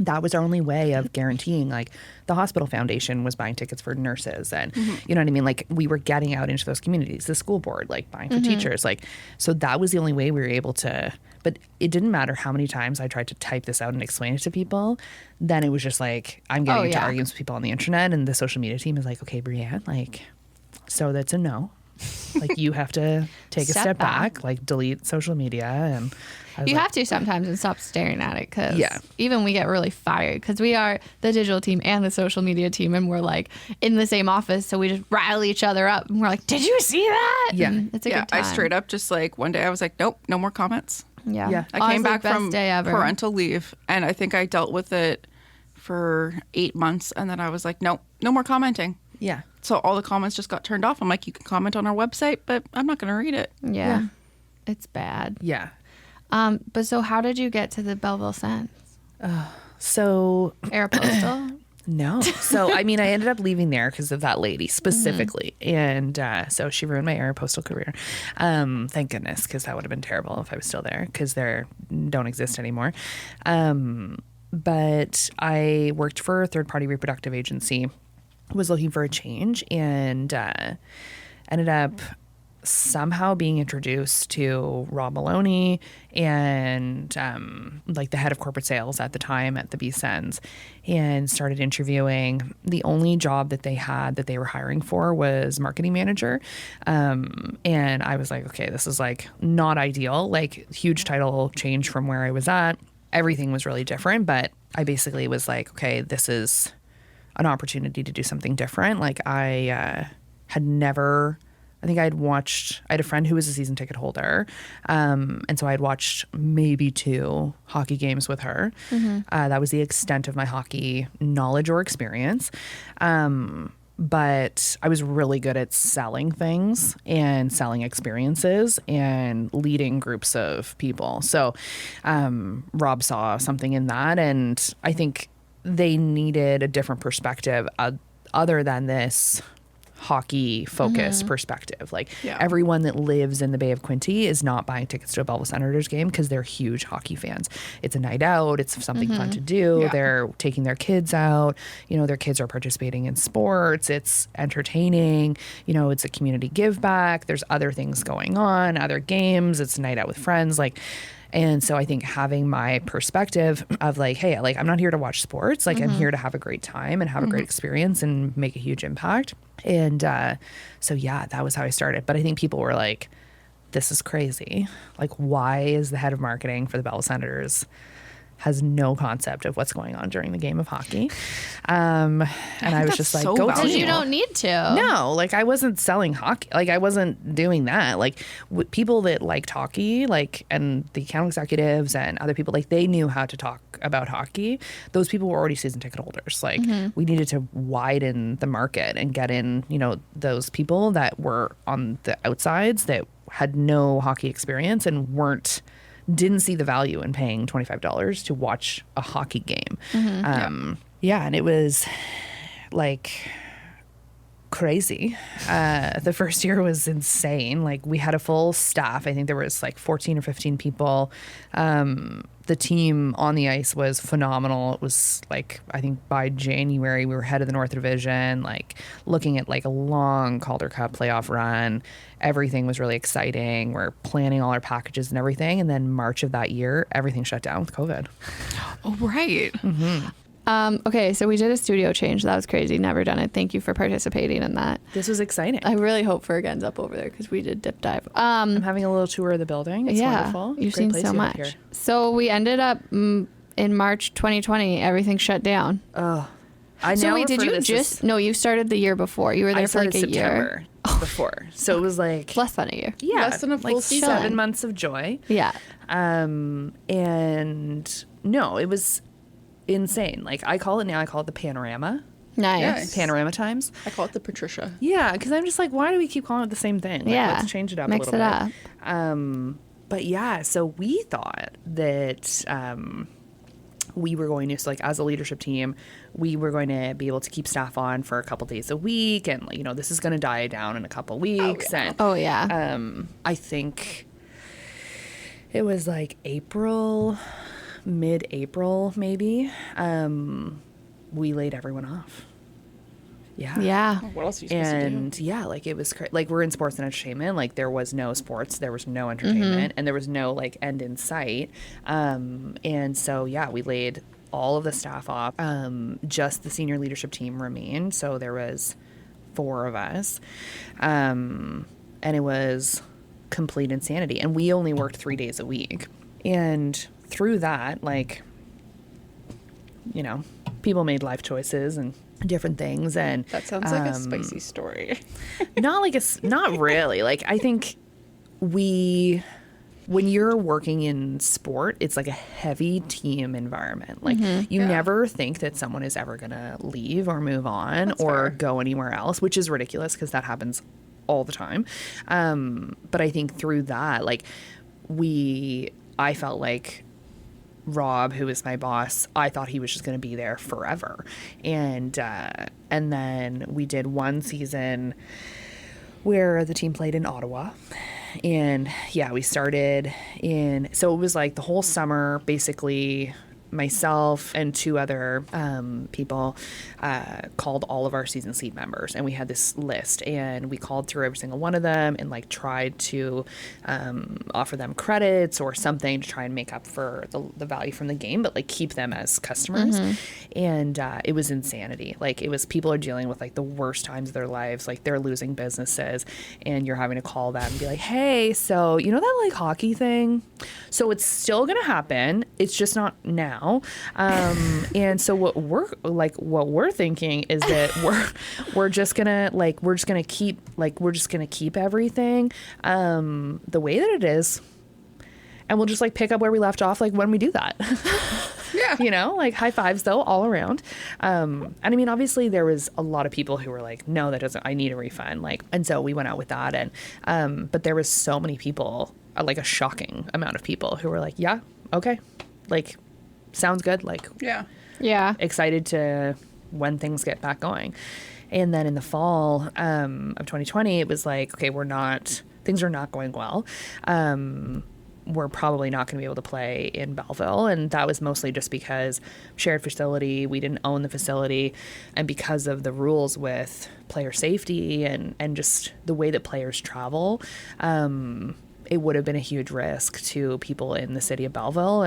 That was our only way of guaranteeing, like, the hospital foundation was buying tickets for nurses, and you know what I mean? Like, we were getting out into those communities, the school board, like, buying for teachers. Like, so that was the only way we were able to, but it didn't matter how many times I tried to type this out and explain it to people. Then it was just like, I'm getting into arguments with people on the internet, and the social media team is like, okay, Breanne, like, so that's a no. Like, you have to take a step back, like, delete social media. And I was You like, have to sometimes and stop staring at it, because Yeah. even we get really fired because we are the digital team and the social media team, and we're like in the same office, so we just rile each other up and we're like, did you see that? Yeah. And it's a Yeah, good time. I straight up just like one day I was like, nope, no more comments. Yeah. Yeah. I Honestly, came back best from day ever. parental leave, and I think I dealt with it for 8 months, and then I was like, nope, no more commenting. yeah. So all the comments just got turned off. I'm like, you can comment on our website, but I'm not going to read it. Yeah. It's bad. Yeah. But so how did you get to the Belleville Sense? So Aeropostal? no. So, I mean, I ended up leaving there because of that lady specifically. And so she ruined my Aeropostal career. Thank goodness, because that would have been terrible if I was still there, because they don't exist anymore. But I worked for a third-party reproductive agency, was looking for a change, and ended up somehow being introduced to Rob Maloney and like the head of corporate sales at the time at the BSens, and started interviewing. The only job that they had that they were hiring for was marketing manager. And I was like, okay, this is like not ideal, like huge title change from where I was at. Everything was really different, but I basically was like, okay, this is an opportunity to do something different. Like I had never, I think I had a friend who was a season ticket holder. And so I had watched maybe 2 hockey games with her. That was the extent of my hockey knowledge or experience. But I was really good at selling things and selling experiences and leading groups of people. So Rob saw something in that, and I think they needed a different perspective other than this hockey focus perspective. Like everyone that lives in the Bay of Quinte is not buying tickets to a Belleville Senators game because they're huge hockey fans. It's a night out. It's something fun to do. Yeah. They're taking their kids out. You know, their kids are participating in sports. It's entertaining. You know, it's a community give back. There's other things going on, other games. It's a night out with friends. And so I think having my perspective of like, hey, like I'm not here to watch sports. Like I'm here to have a great time and have a great experience and make a huge impact. And so, yeah, that was how I started. But I think people were like, this is crazy. Like, why is the head of marketing for the Belleville Senators has no concept of what's going on during the game of hockey? And I was just like, so go valuable. team. You don't need to. No, like I wasn't selling hockey. Like I wasn't doing that. Like people that liked hockey, like, and the account executives and other people, like they knew how to talk about hockey. Those people were already season ticket holders. Like we needed to widen the market and get in, you know, those people that were on the outsides that had no hockey experience and didn't see the value in paying $25 to watch a hockey game. Yeah, and it was like crazy. The first year was insane. Like we had a full staff. I think there was like 14 or 15 people. The team on the ice was phenomenal. It was like, I think by January we were head of the North Division, like looking at like a long Calder Cup playoff run. Everything was really exciting. We're planning all our packages and everything. And then March of that year, everything shut down with COVID. Oh, right. Okay, so we did a studio change. That was crazy. Never done it. Thank you for participating in that. This was exciting. I really hope Ferg ends up over there because we did dip dive. I'm having a little tour of the building. It's wonderful. You've Great seen place so you have much. here. So we ended up in March 2020. Everything shut down. Oh, I So now wait, did refer to you this just? as- No, you started the year before. You were there I for like started a year. September before, so it was like Less than a year. yeah, Less than a full like season. 7 months of joy. Yeah. And no, it was insane. Like I call it the panorama. Nice. Nice. Panorama times. I call it the Patricia. Yeah, because I'm just like, why do we keep calling it the same thing? Like, Yeah. let's change it up Mix a little it bit. up. But yeah, so we thought that we were going to, so like as a leadership team, we were going to be able to keep staff on for a couple days a week, and like, you know, this is going to die down in a couple weeks. Oh yeah. I think it was like mid-April maybe, we laid everyone off. Yeah. Yeah. What else are you supposed to do? And yeah, like it was like we're in sports and entertainment. Like there was no sports, there was no entertainment, and there was no like end in sight. And so yeah, we laid all of the staff off. Just the senior leadership team remained. So there was 4 of us, and it was complete insanity. And we only worked 3 days a week. And through that, like, you know, people made life choices and different things, and That sounds like a spicy story. not really. Like I think we when you're working in sport, it's like a heavy team environment. Like you never think that someone is ever going to leave or move on or go anywhere else, which is ridiculous because that happens all the time. But I think through that, like I felt like Rob, who is my boss, I thought he was just going to be there forever. And then we did one season where the team played in Ottawa. And yeah, we started so it was like the whole summer, basically myself and two other people called all of our season seat members, and we had this list, and we called through every single one of them and like tried to offer them credits or something to try and make up for the value from the game, but like keep them as customers. And it was insanity. Like it was, people are dealing with like the worst times of their lives, like they're losing businesses, and you're having to call them and be like, hey, so you know that like hockey thing, so it's still gonna happen, it's just not now. And so what we're thinking is that we're just gonna keep everything the way that it is, and we'll just like pick up where we left off like when we do that. Yeah. You know, like high fives though all around. And I mean, obviously there was a lot of people who were like, no, that doesn't, I need a refund. Like, and so we went out with that, and but there was so many people, like a shocking amount of people who were like, yeah, okay, like sounds good, like yeah, excited to when things get back going. And then in the fall of 2020, it was like, okay, things are not going well. We're probably not going to be able to play in Belleville, and that was mostly just because shared facility, we didn't own the facility, and because of the rules with player safety and just the way that players travel, it would have been a huge risk to people in the city of Belleville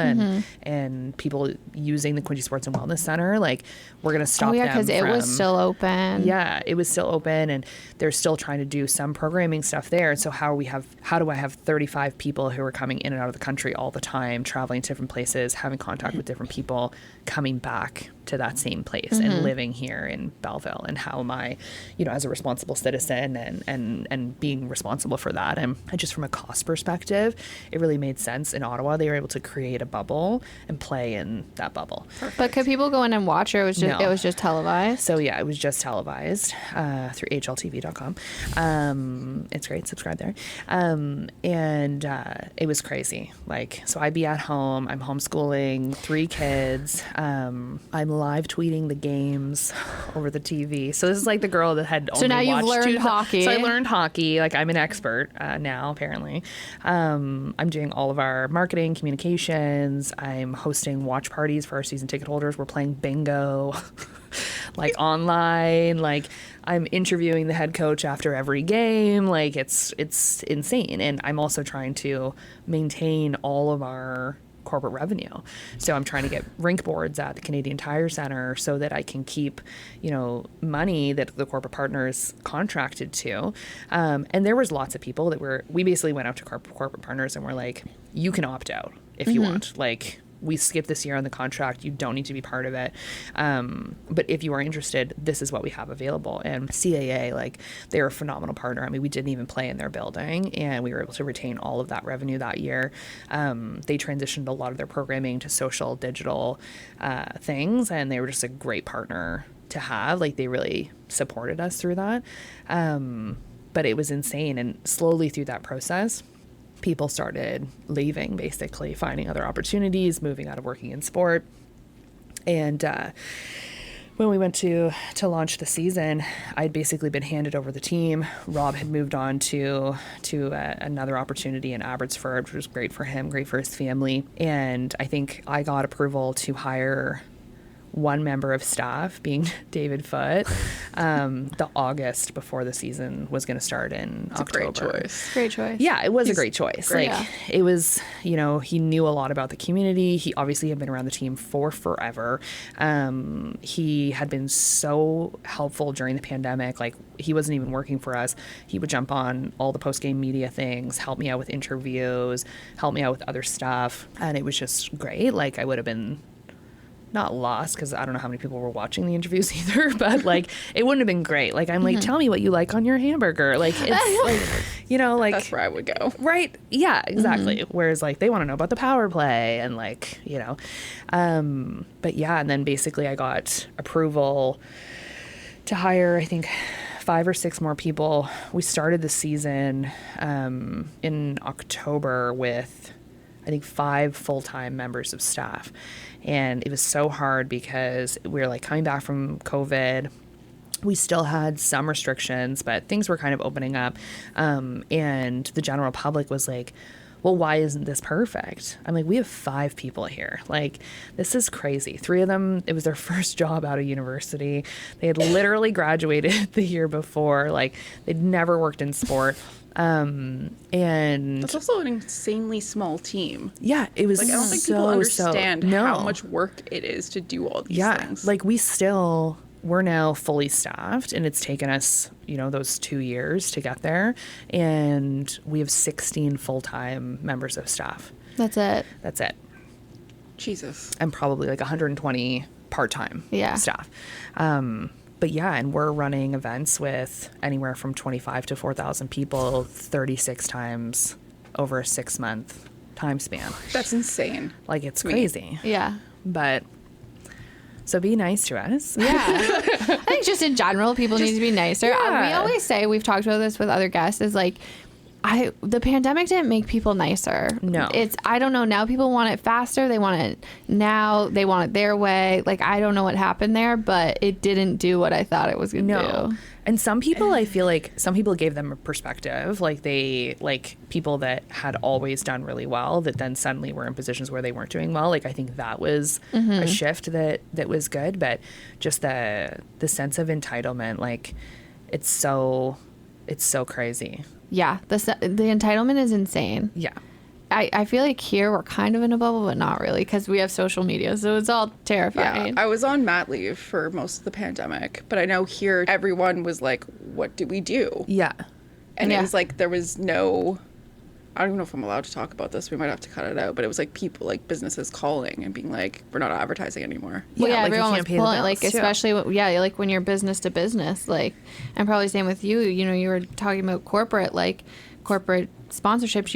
and people using the Quinte Sports and Wellness Center. Like, we're going to stop them because it was still open. Yeah, it was still open, and they're still trying to do some programming stuff there. And so how do I have 35 people who are coming in and out of the country all the time, traveling to different places, having contact with different people, coming back to that same place and living here in Belleville? And how am I, as a responsible citizen and being responsible for that? And just from a cost perspective, it really made sense. In Ottawa, they were able to create a bubble and play in that bubble. Perfect. But could people go in and watch, or it was just televised? So yeah, it was just televised through ahltv.com. It's great. Subscribe there. And it was crazy. Like, so I'd be at home. I'm homeschooling 3 kids. I'm live tweeting the games over the TV. So this is like the girl that had only now watched you've learned hockey. So I learned hockey. Like, I'm an expert now, apparently. I'm doing all of our marketing, communications. I'm hosting watch parties for our season ticket holders. We're playing bingo, like online. Like, I'm interviewing the head coach after every game. Like, it's insane. And I'm also trying to maintain all of our corporate revenue. So I'm trying to get rink boards at the Canadian Tire Center so that I can keep, money that the corporate partners contracted to. And there was lots of people we basically went out to corporate partners and we're like, you can opt out if you want. Like, we skipped this year on the contract. You don't need to be part of it. But if you are interested, this is what we have available. And CAA, like, they're a phenomenal partner. I mean, we didn't even play in their building, and we were able to retain all of that revenue that year. They transitioned a lot of their programming to social, digital things, and they were just a great partner to have. Like, they really supported us through that. But it was insane. And slowly through that process, people started leaving, basically finding other opportunities, moving out of working in sport. And when we went to launch the season, I'd basically been handed over the team. Rob had moved on to another opportunity in Abbotsford, which was great for him, great for his family. And I think I got approval to hire one member of staff, being David Foote, the August before the season was going to start in October. Great choice. Yeah, it was a great choice. Great. Like, it was, he knew a lot about the community. He obviously had been around the team for forever. He had been so helpful during the pandemic. Like, he wasn't even working for us. He would jump on all the post-game media things, help me out with interviews, help me out with other stuff. And it was just great. Like, I would have been not lost, because I don't know how many people were watching the interviews either, but like it wouldn't have been great. Like I'm like, tell me what you like on your hamburger. Like it's like, you know, like That's where I would go. right. Yeah, exactly. Whereas like they want to know about the power play and like, you know, but yeah. And then basically I got approval to hire, I think, 5 or 6 more people. We started the season in October with, I think, 5 full-time members of staff. And it was so hard because we were like coming back from COVID. We still had some restrictions, but things were kind of opening up. And the general public was like, well, why isn't this perfect? I'm like, we have 5 people here. Like, this is crazy. 3 of them, it was their first job out of university. They had literally graduated the year before. Like, they'd never worked in sport. And That's also an insanely small team. yeah, it was Like, I don't think people understand no. how much work it is to do all these things. Like we're now fully staffed, and it's taken us, you know, those 2 years to get there. And we have 16 full-time members of staff. That's it. That's it. Jesus. And probably like 120 part-time staff. But yeah, and we're running events with anywhere from 25 to 4,000 people 36 times over a 6-month time span. That's insane. Like, it's crazy. Yeah. But so be nice to us. Yeah. I think just in general, people need to be nicer. Yeah. We always say, we've talked about this with other guests, is like, the pandemic didn't make people nicer. No. I don't know. Now people want it faster. They want it now. They want it their way. Like, I don't know what happened there, but it didn't do what I thought it was going to do. And some people, I feel like some people gave them a perspective, like people that had always done really well that then suddenly were in positions where they weren't doing well. Like, I think that was a shift that was good, but just the sense of entitlement, like it's so crazy. Yeah. The entitlement is insane. Yeah. I feel like here we're kind of in a bubble, but not really, because we have social media, so it's all terrifying. Yeah, I was on mat leave for most of the pandemic, but I know here everyone was like, what do we do? Yeah. And it was like, there was no, I don't even know if I'm allowed to talk about this. We might have to cut it out, but it was like people, like businesses calling and being like, we're not advertising anymore. Well, yeah, like everyone you was can't pay the pulling, bills, like, too. especially, like when you're business to business, like, and probably same with you, you know, you were talking about corporate sponsorships,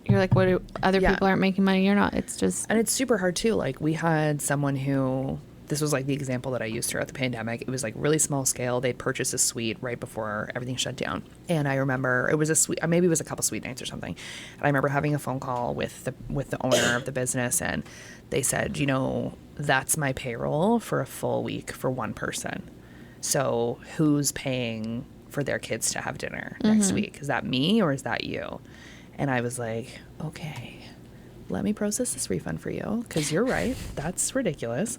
you're like, what, other people aren't making money, you're not, it's just. And it's super hard too. Like, we had someone who, this was like the example that I used throughout the pandemic. It was like really small scale. They'd purchased a suite right before everything shut down. And I remember it was a suite, maybe it was a couple suite nights or something. And I remember having a phone call with the owner of the business, and they said, you know, that's my payroll for a full week for one person. So who's paying for their kids to have dinner next week? Is that me or is that you? And I was like, okay, let me process this refund for you, because you're right. That's ridiculous.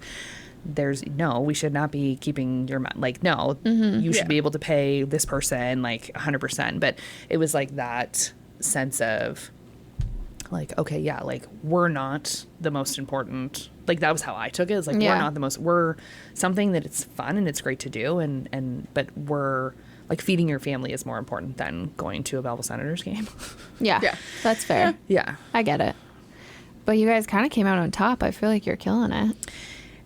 We should not be keeping your money. Like, no, you should be able to pay this person like 100%. But it was like that sense of like, okay, yeah, like we're not the most important. Like, that was how I took it. It's like, we're not the most, we're something that it's fun and it's great to do. But we're, like, feeding your family is more important than going to a Belleville Senators game. Yeah, that's fair. Yeah. I get it. But you guys kind of came out on top. I feel like you're killing it.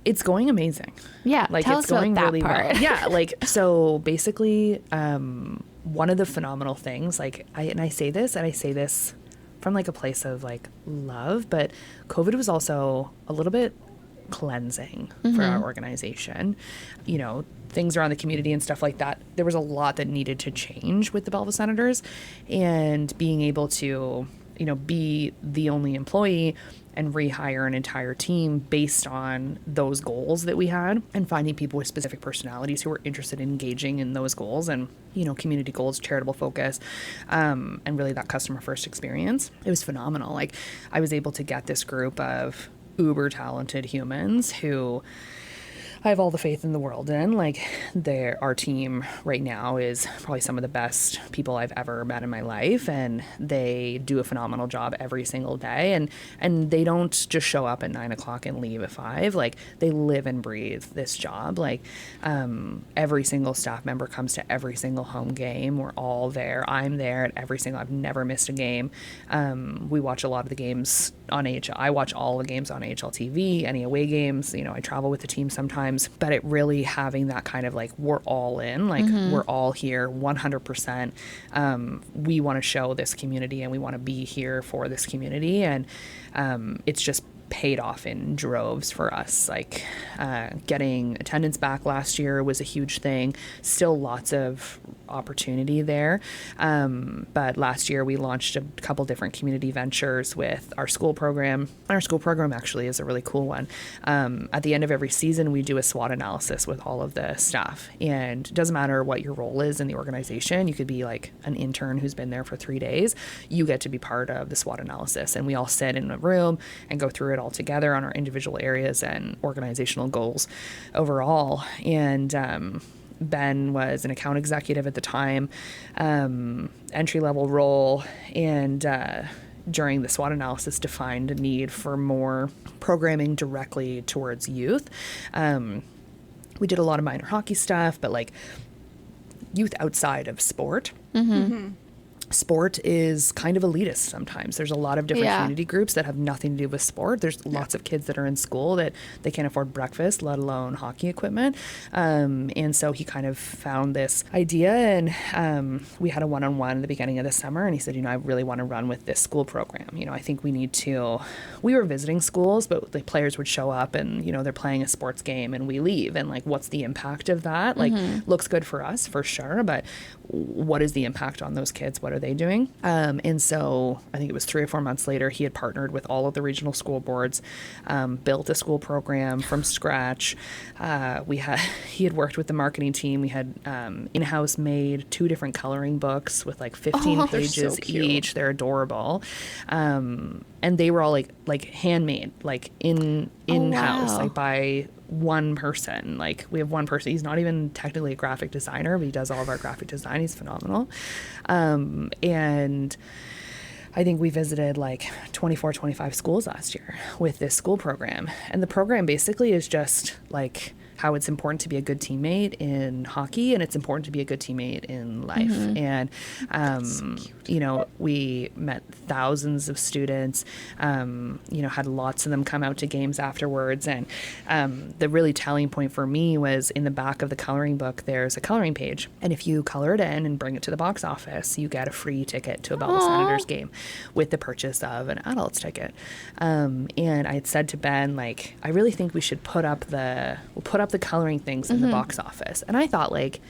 It's going amazing. Yeah, like, tell it's us about going that really part. well. Yeah, like, so basically, one of the phenomenal things, like, I say this from like a place of like love, but COVID was also a little bit cleansing for our organization. You know, things around the community and stuff like that. There was a lot that needed to change with the Belleville Senators, and being able to, you know, be the only employee and rehire an entire team based on those goals that we had, and finding people with specific personalities who were interested in engaging in those goals and, you know, community goals, charitable focus, and really that customer first experience. It was phenomenal. Like, I was able to get this group of uber talented humans who I have all the faith in the world in. Like, our team right now is probably some of the best people I've ever met in my life, and they do a phenomenal job every single day. And they don't just show up at 9 o'clock and leave at 5. Like, they live and breathe this job. Like, every single staff member comes to every single home game. We're all there. I'm there at every single. I've never missed a game. We watch a lot of the games on AHL. I watch all the games on AHL TV, any away games. You know, I travel with the team sometimes, but it really having that kind of like, we're all in, like we're all here 100%. We want to show this community and we want to be here for this community. And it's just paid off in droves for us. Like, getting attendance back last year was a huge thing. Still lots of opportunity there. But last year we launched a couple different community ventures with our school program. And our school program actually is a really cool one. At the end of every season, we do a SWOT analysis with all of the staff. And it doesn't matter what your role is in the organization. You could be like an intern who's been there for 3 days. You get to be part of the SWOT analysis. And we all sit in a room and go through it all together on our individual areas and organizational goals overall. And Ben was an account executive at the time, entry-level role, and during the SWOT analysis defined a need for more programming directly towards youth. We did a lot of minor hockey stuff, but like youth outside of sport. Sport is kind of elitist sometimes. There's a lot of different community groups that have nothing to do with sport. There's lots of kids that are in school that they can't afford breakfast, let alone hockey equipment. And so he kind of found this idea, and we had a one-on-one at the beginning of the summer, and he said, you know, I really want to run with this school program. You know, I think we need to, we were visiting schools, but the players would show up and, you know, they're playing a sports game and we leave. And like, what's the impact of that? Like, looks good for us for sure, but what is the impact on those kids? What are they doing? And so I think it was 3 or 4 months later, he had partnered with all of the regional school boards, built a school program from scratch. He had worked with the marketing team. We had in-house made 2 different coloring books with like 15 pages so each. They're adorable. And they were all like handmade, like in-house, like by one person. Like, we have one person. He's not even technically a graphic designer, but he does all of our graphic design. He's phenomenal. And I think we visited like 24, 25 schools last year with this school program. And the program basically is just like how it's important to be a good teammate in hockey, and it's important to be a good teammate in life. And, you know, we met thousands of students, you know, had lots of them come out to games afterwards. And the really telling point for me was in the back of the coloring book, there's a coloring page. And if you color it in and bring it to the box office, you get a free ticket to a Belleville Senators game with the purchase of an adult's ticket. And I had said to Ben, like, I really think we should put up the coloring things in the box office. And I thought, like,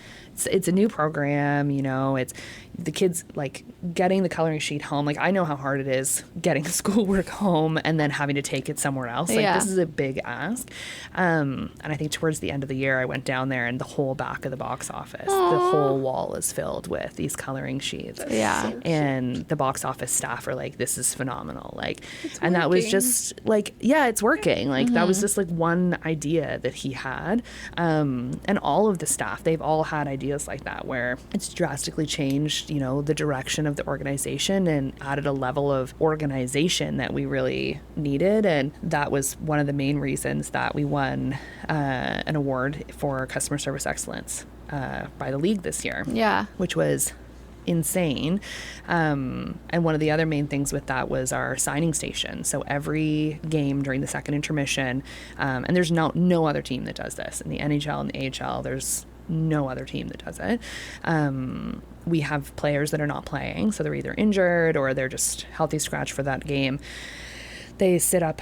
it's a new program, you know, it's the kids like getting the coloring sheet home. Like, I know how hard it is getting schoolwork home and then having to take it somewhere else. Like, this is a big ask. And I think towards the end of the year, I went down there and the whole back of the box office, the whole wall is filled with these coloring sheets. And the box office staff are like, this is phenomenal. Like, and that was just like, it's working. Like, that was just like one idea that he had. And all of the staff, they've all had ideas like that where it's drastically changed, you know, the direction of the organization and added a level of organization that we really needed. And that was one of the main reasons that we won an award for customer service excellence by the league this year. Which was insane. And one of the other main things with that was our signing station. So every game during the second intermission, and there's no other team that does this in the NHL and the AHL. There's no other team that does it. We have players that are not playing, so they're either injured or they're just healthy scratch for that game. They sit up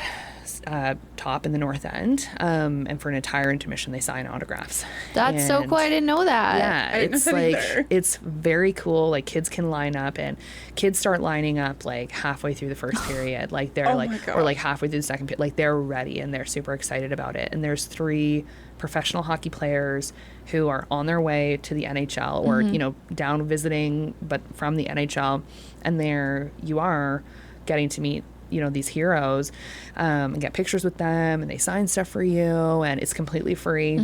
top in the north end, and for an entire intermission they sign autographs. That's so cool. I didn't know that. Yeah, it's like either. It's very cool. Like, kids can line up, and kids start lining up like halfway through the first period. Like, they're or like halfway through the second period. Like, they're ready and they're super excited about it. And there's 3 professional hockey players who are on their way to the NHL or you know, down visiting but from the NHL, and there you are getting to meet these heroes and get pictures with them, and they sign stuff for you, and it's completely free.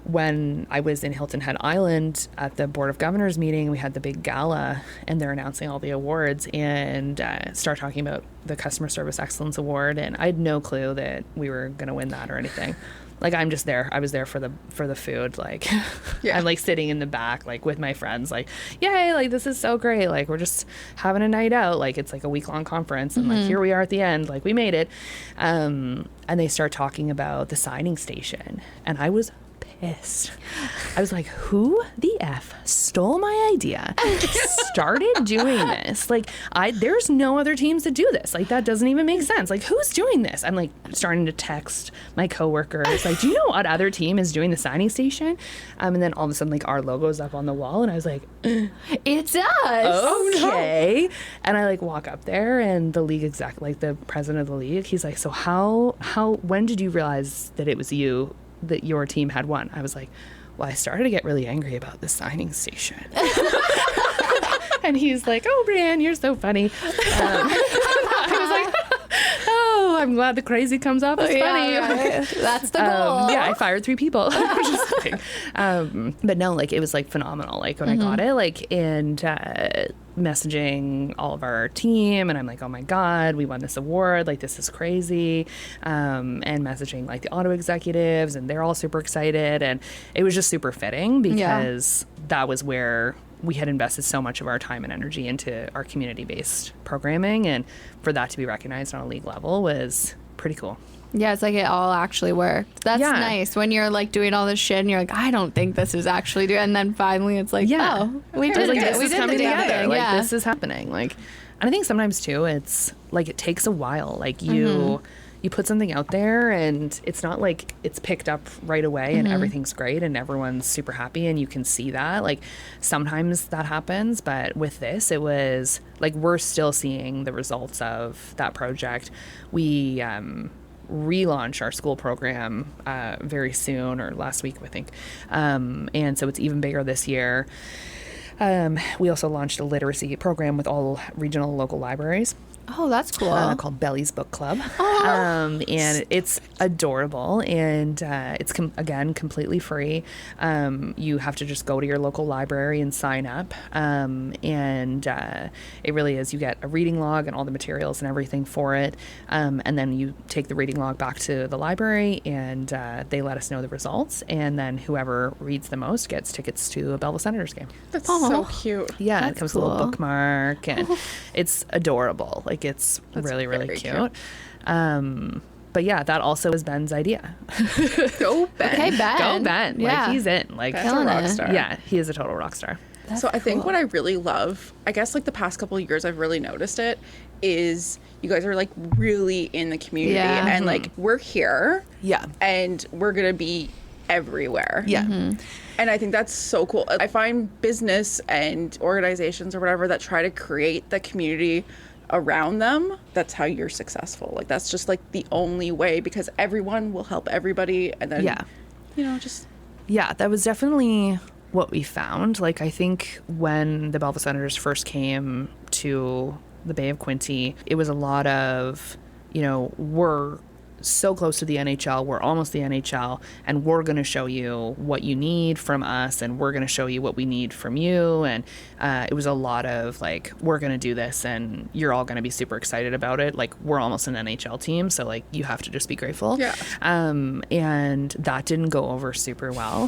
When I was in Hilton Head Island at the Board of Governors meeting, we had the big gala, and they're announcing all the awards, and start talking about the Customer Service Excellence Award, and I had no clue that we were going to win that or anything. Like, I'm just there. I was there for the food. Like, I'm like sitting in the back, like with my friends, like, yay, like this is so great. Like, we're just having a night out. Like, it's like a week-long conference, and like here we are at the end. Like, we made it. And they start talking about the signing station, and I was pissed. I was like, who the F stole my idea, started doing this? Like, there's no other teams that do this. Like, that doesn't even make sense. Like, who's doing this? I'm like starting to text my coworkers, like, do you know what other team is doing the signing station? And then all of a sudden, like, our logo's up on the wall, and I was like, it's us. Okay. And I like walk up there, and the league exec, like the president of the league, he's like, so when did you realize that it was you, that your team had won? I was like, well, I started to get really angry about the signing station. And he's like, oh, Breanne, you're so funny. I was like, oh, I'm glad the crazy comes off as funny. Right. That's the goal. I fired 3 people. Just kidding. But no, like, it was like phenomenal. Like, when I got it, like, and messaging all of our team, and I'm like, oh my God, we won this award, like, this is crazy. And messaging like the auto executives, and they're all super excited, and it was just super fitting because that was where we had invested so much of our time and energy into our community-based programming, and for that to be recognized on a league level was pretty cool. Yeah, it's like it all actually worked. That's nice when you're like doing all this shit and you're like, I don't think this is actually doing, and then finally it's like, oh, we did it. This We is did coming the damn together. thing. Like, this is happening. Like, and I think sometimes too, it's like it takes a while. Like, you put something out there, and it's not like it's picked up right away and everything's great and everyone's super happy and you can see that. Like, sometimes that happens, but with this, it was like we're still seeing the results of that project. We relaunch our school program very soon, or last week, I think. And so it's even bigger this year. We also launched a literacy program with all regional local libraries. Oh, that's cool. Called Belly's Book Club. And it's adorable, and it's again completely free. You have to just go to your local library and sign up, and it really is. You get a reading log and all the materials and everything for it, and then you take the reading log back to the library, and they let us know the results, and then whoever reads the most gets tickets to a Belleville Senators game. That's so cute. Yeah, That's it comes cool. with a little bookmark, and it's adorable. Like, it's really, really cute. But yeah, that also is Ben's idea. Go Ben. Okay, Ben. Go Ben. Yeah. Like, he's in. Like, Ben's a rock star. yeah, he is a total rock star. So I think what I really love, I guess like the past couple of years I've really noticed it, is you guys are like really in the community, and like we're here. Yeah. And we're going to be everywhere. Yeah. And I think that's so cool. I find business and organizations or whatever that try to create the community around them, that's how you're successful. Like, that's just like the only way, because everyone will help everybody, and then just that was definitely what we found. Like, I think when the Belleville Senators first came to the Bay of Quinte, it was a lot of, we're so close to the NHL, we're almost the NHL, and we're going to show you what you need from us, and we're going to show you what we need from you. And it was a lot of like, we're going to do this, and you're all going to be super excited about it. Like, we're almost an NHL team, so like, you have to just be grateful. And that didn't go over super well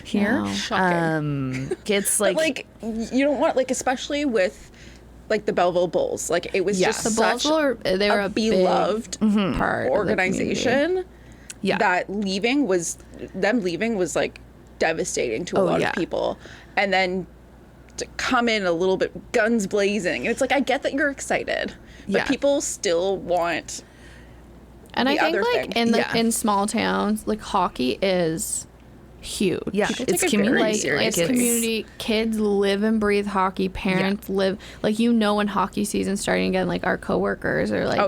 here. No. Shocking. It's like you don't want, like, especially with like the Belleville Bulls, like it was just the such Bulls they were a beloved part organization that leaving was like devastating to a lot of people, and then to come in a little bit guns blazing, and it's like, I get that you're excited, but people still want and the I think other like thing. in small towns, like, hockey is huge. People it's take it very community. seriously. It's community. Kids live and breathe hockey. Parents live, like, when hockey season's starting again, like our coworkers are like,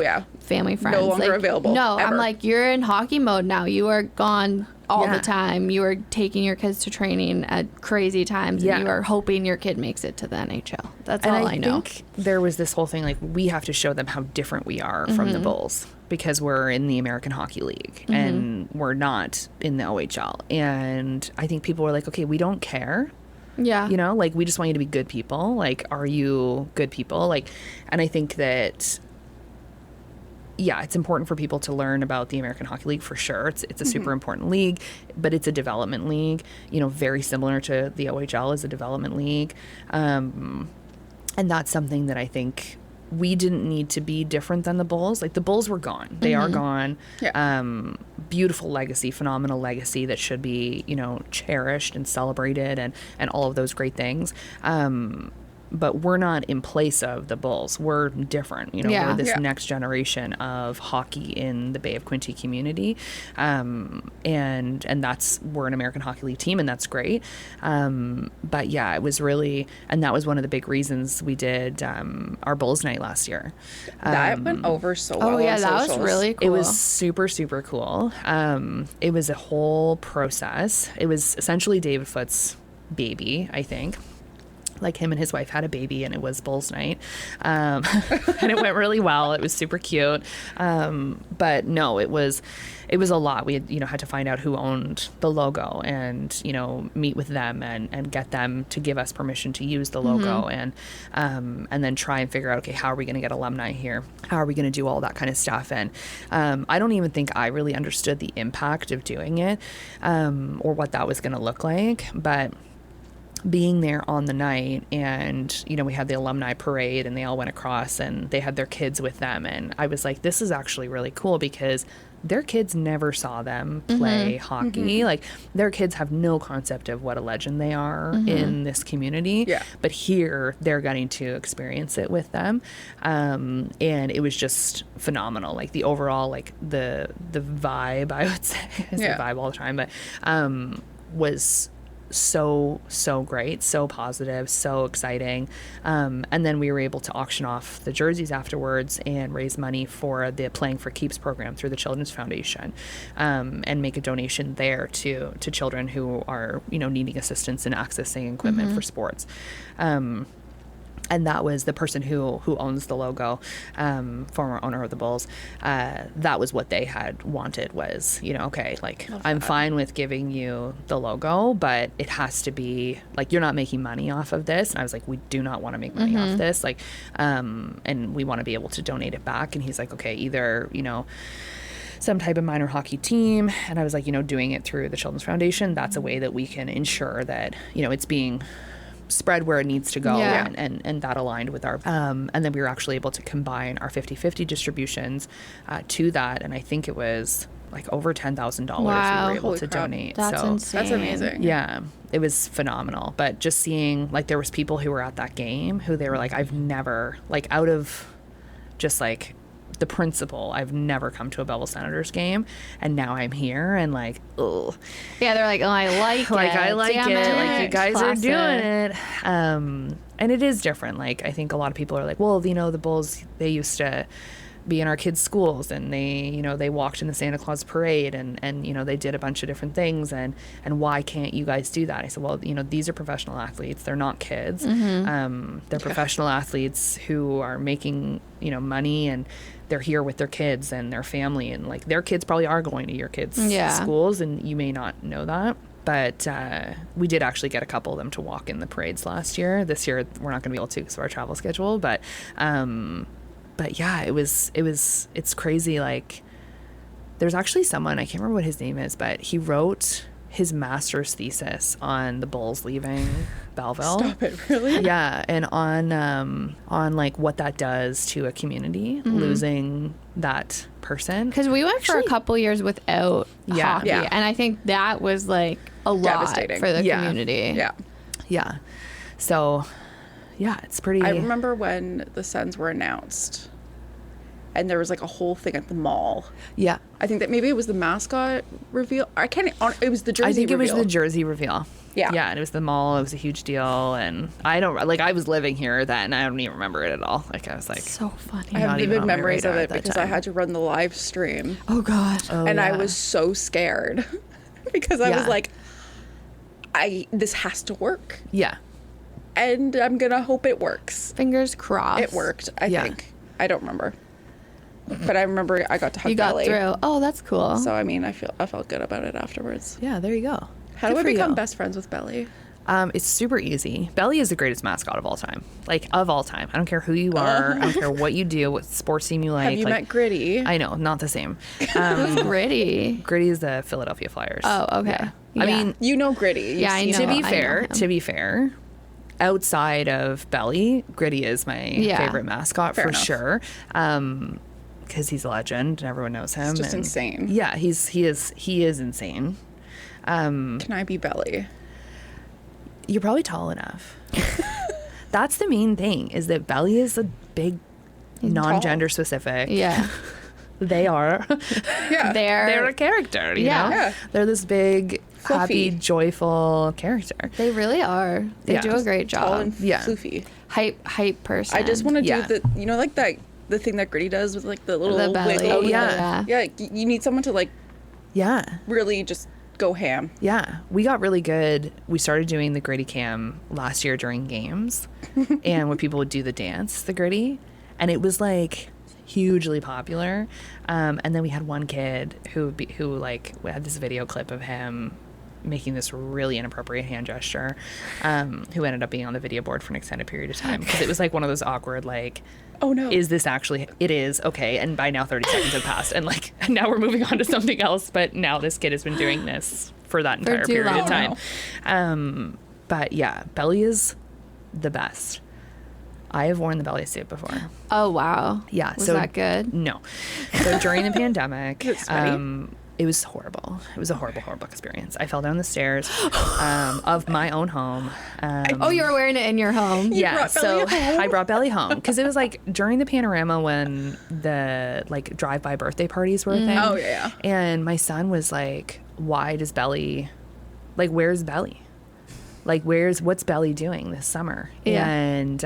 family friends. No longer available, No, ever. I'm like, you're in hockey mode now. You are gone all Yeah. the time. You are taking your kids to training at crazy times, Yeah. and you are hoping your kid makes it to the NHL. That's And all I know. think there was this whole thing like we have to show them how different we are from the Bulls because we're in the American Hockey League and we're not in the OHL. And I think people were like, okay, we don't care. Yeah. You know, like we just want you to be good people. Like, are you good people? Like, and I think that, yeah, it's important for people to learn about the American Hockey League for sure. It's a super important league, but it's a development league, you know, very similar to the OHL is a development league. And that's something that I think we didn't need to be different than the Bulls. Like the Bulls were gone. They are gone. Yeah. Beautiful legacy, phenomenal legacy that should be, you know, cherished and celebrated and all of those great things. But we're not in place of the Bulls. We're different. You know, Yeah. we're this Yeah. next generation of hockey in the Bay of Quinte community. And that's, we're an American Hockey League team and that's great. But yeah, it was really, and that was one of the big reasons we did our Bulls night last year. That went over so well. Oh, yeah, on that was socials. really cool. It was super, super cool. It was a whole process. It was essentially David Foote's baby, I think. Like him and his wife had a baby and it was Bulls night. And it went really well. It was super cute. But no, it was a lot. We had, you know, had to find out who owned the logo and, you know, meet with them and get them to give us permission to use the logo and then try and figure out, okay, how are we going to get alumni here? How are we going to do all that kind of stuff? And I don't even think I really understood the impact of doing it or what that was going to look like. But being there on the night and, you know, we had the alumni parade and they all went across and they had their kids with them. And I was like, this is actually really cool because their kids never saw them play hockey. Like their kids have no concept of what a legend they are in this community. Yeah. But here they're getting to experience it with them. And it was just phenomenal. Like the overall, like the vibe, I would say, I say vibe all the time, but was so great, so positive, so exciting. And then we were able to auction off the jerseys afterwards and raise money for the Playing for Keeps program through the Children's Foundation, and make a donation there to children who are, you know, needing assistance in accessing equipment for sports. And that was the person who owns the logo, former owner of the Bulls. That was what they had wanted was, you know, okay, like I'm fine with giving you the logo, but it has to be like, you're not making money off of this. And I was like, we do not want to make money off this. Like, and we want to be able to donate it back. And he's like, okay, either, you know, some type of minor hockey team. And I was like, you know, doing it through the Children's Foundation, that's a way that we can ensure that, you know, it's being spread where it needs to go. Yeah. And that aligned with our and then we were actually able to combine our 50-50 distributions to that, and I think it was like over $10,000 Wow. we were able Holy to crap. donate. That's so insane. That's amazing. yeah, it was phenomenal. But just seeing, like, there was people who were at that game who they were like, I've never, like, out of just like the principle, I've never come to a Belleville Senators game, and now I'm here, and like, ugh. Yeah, they're like, oh, I like it. I like Damn it. Like, you guys Classic. are doing it. And it is different. Like, I think a lot of people are like, well, you know, the Bulls, they used to be in our kids' schools, and they, you know, they walked in the Santa Claus parade, and you know, they did a bunch of different things, and why can't you guys do that? I said, well, you know, these are professional athletes. They're not kids. They're professional athletes who are making, you know, money, and they're here with their kids and their family, and like their kids probably are going to your kids' schools, and you may not know that. But we did actually get a couple of them to walk in the parades last year. This year we're not going to be able to because of our travel schedule. But yeah, it's crazy. Like, there's actually someone, I can't remember what his name is, but he wrote his master's thesis on the Bulls leaving Belleville. Stop it, really? Yeah, and on like what that does to a community, losing that person. Because we went for a couple years without hockey, Yeah. and I think that was like a lot Devastating. for the Yeah. community. Yeah. Yeah. So, yeah, it's pretty. I remember when the Sens were announced, and there was like a whole thing at the mall. Yeah. I think that maybe it was the mascot reveal. It was the jersey reveal. I think it was the jersey reveal. Yeah. Yeah, and it was the mall. It was a huge deal. And I was living here then, and I don't even remember it at all. Like, I was like... So funny. I have not even vivid on my memories of radar it at that because I time. had to run the live stream. Oh, God. Oh, and I yeah. was so scared because I was Yeah. like, this has to work. Yeah. And I'm going to hope it works. Fingers crossed. It worked, I Yeah. think. I don't remember. But I remember I got to hug You got Belly. through. Oh, that's cool. So, I mean, I felt good about it afterwards. Yeah, there you go. How Good do I for become you. best friends with Belly? It's super easy. Belly is the greatest mascot of all time. Like, of all time. I don't care who you are. I don't care what you do, what sports team you like. Have you like, met Gritty? I know, not the same. Who's Gritty? Gritty is the Philadelphia Flyers. Oh, okay. Yeah. Yeah. I mean, You know Gritty. You've Yeah, I seen know. to him. be fair, outside of Belly, Gritty is my favorite mascot Fair for enough. sure. Because he's a legend and everyone knows him. It's just and- insane. Yeah, he is insane. Can I be Belly? You're probably tall enough. That's the main thing, is that Belly is a big, non-gender specific. Yeah. They are. Yeah. They're a character, you Yeah. know? Yeah. They're this big, Fluffy. happy, joyful character. They really are. They Yeah. do a great Tall job. and Yeah. floofy. Hype person. I just want to Yeah. do like the thing that Gritty does with like the little The belly. wiggle. Oh, yeah. Yeah, you need someone to like Yeah. really just go ham. Yeah, we got really good. We started doing the Gritty Cam last year during games, and when people would do the dance, the Gritty, and it was like hugely popular. And then we had one kid who we had this video clip of him making this really inappropriate hand gesture, who ended up being on the video board for an extended period of time because it was like one of those awkward like, Oh no. is this actually, it is, okay, and by now 30 seconds have passed, and like now we're moving on to something else, but now this kid has been doing this for that entire too period of long. time. But yeah, Belly is the best. I have worn the Belly suit before. Oh, wow. Yeah. Was so that good? No. So during the pandemic, Is it sweaty? it was horrible. It was a horrible, horrible experience. I fell down the stairs of my own home. Oh, you were wearing it in your home. Yeah, brought so Belly home? I brought Belly home because it was like during the panorama when the like drive-by birthday parties were a thing. Oh, yeah. And my son was like, "Why does Belly? Like, where's Belly? Like, what's Belly doing this summer?" Yeah. And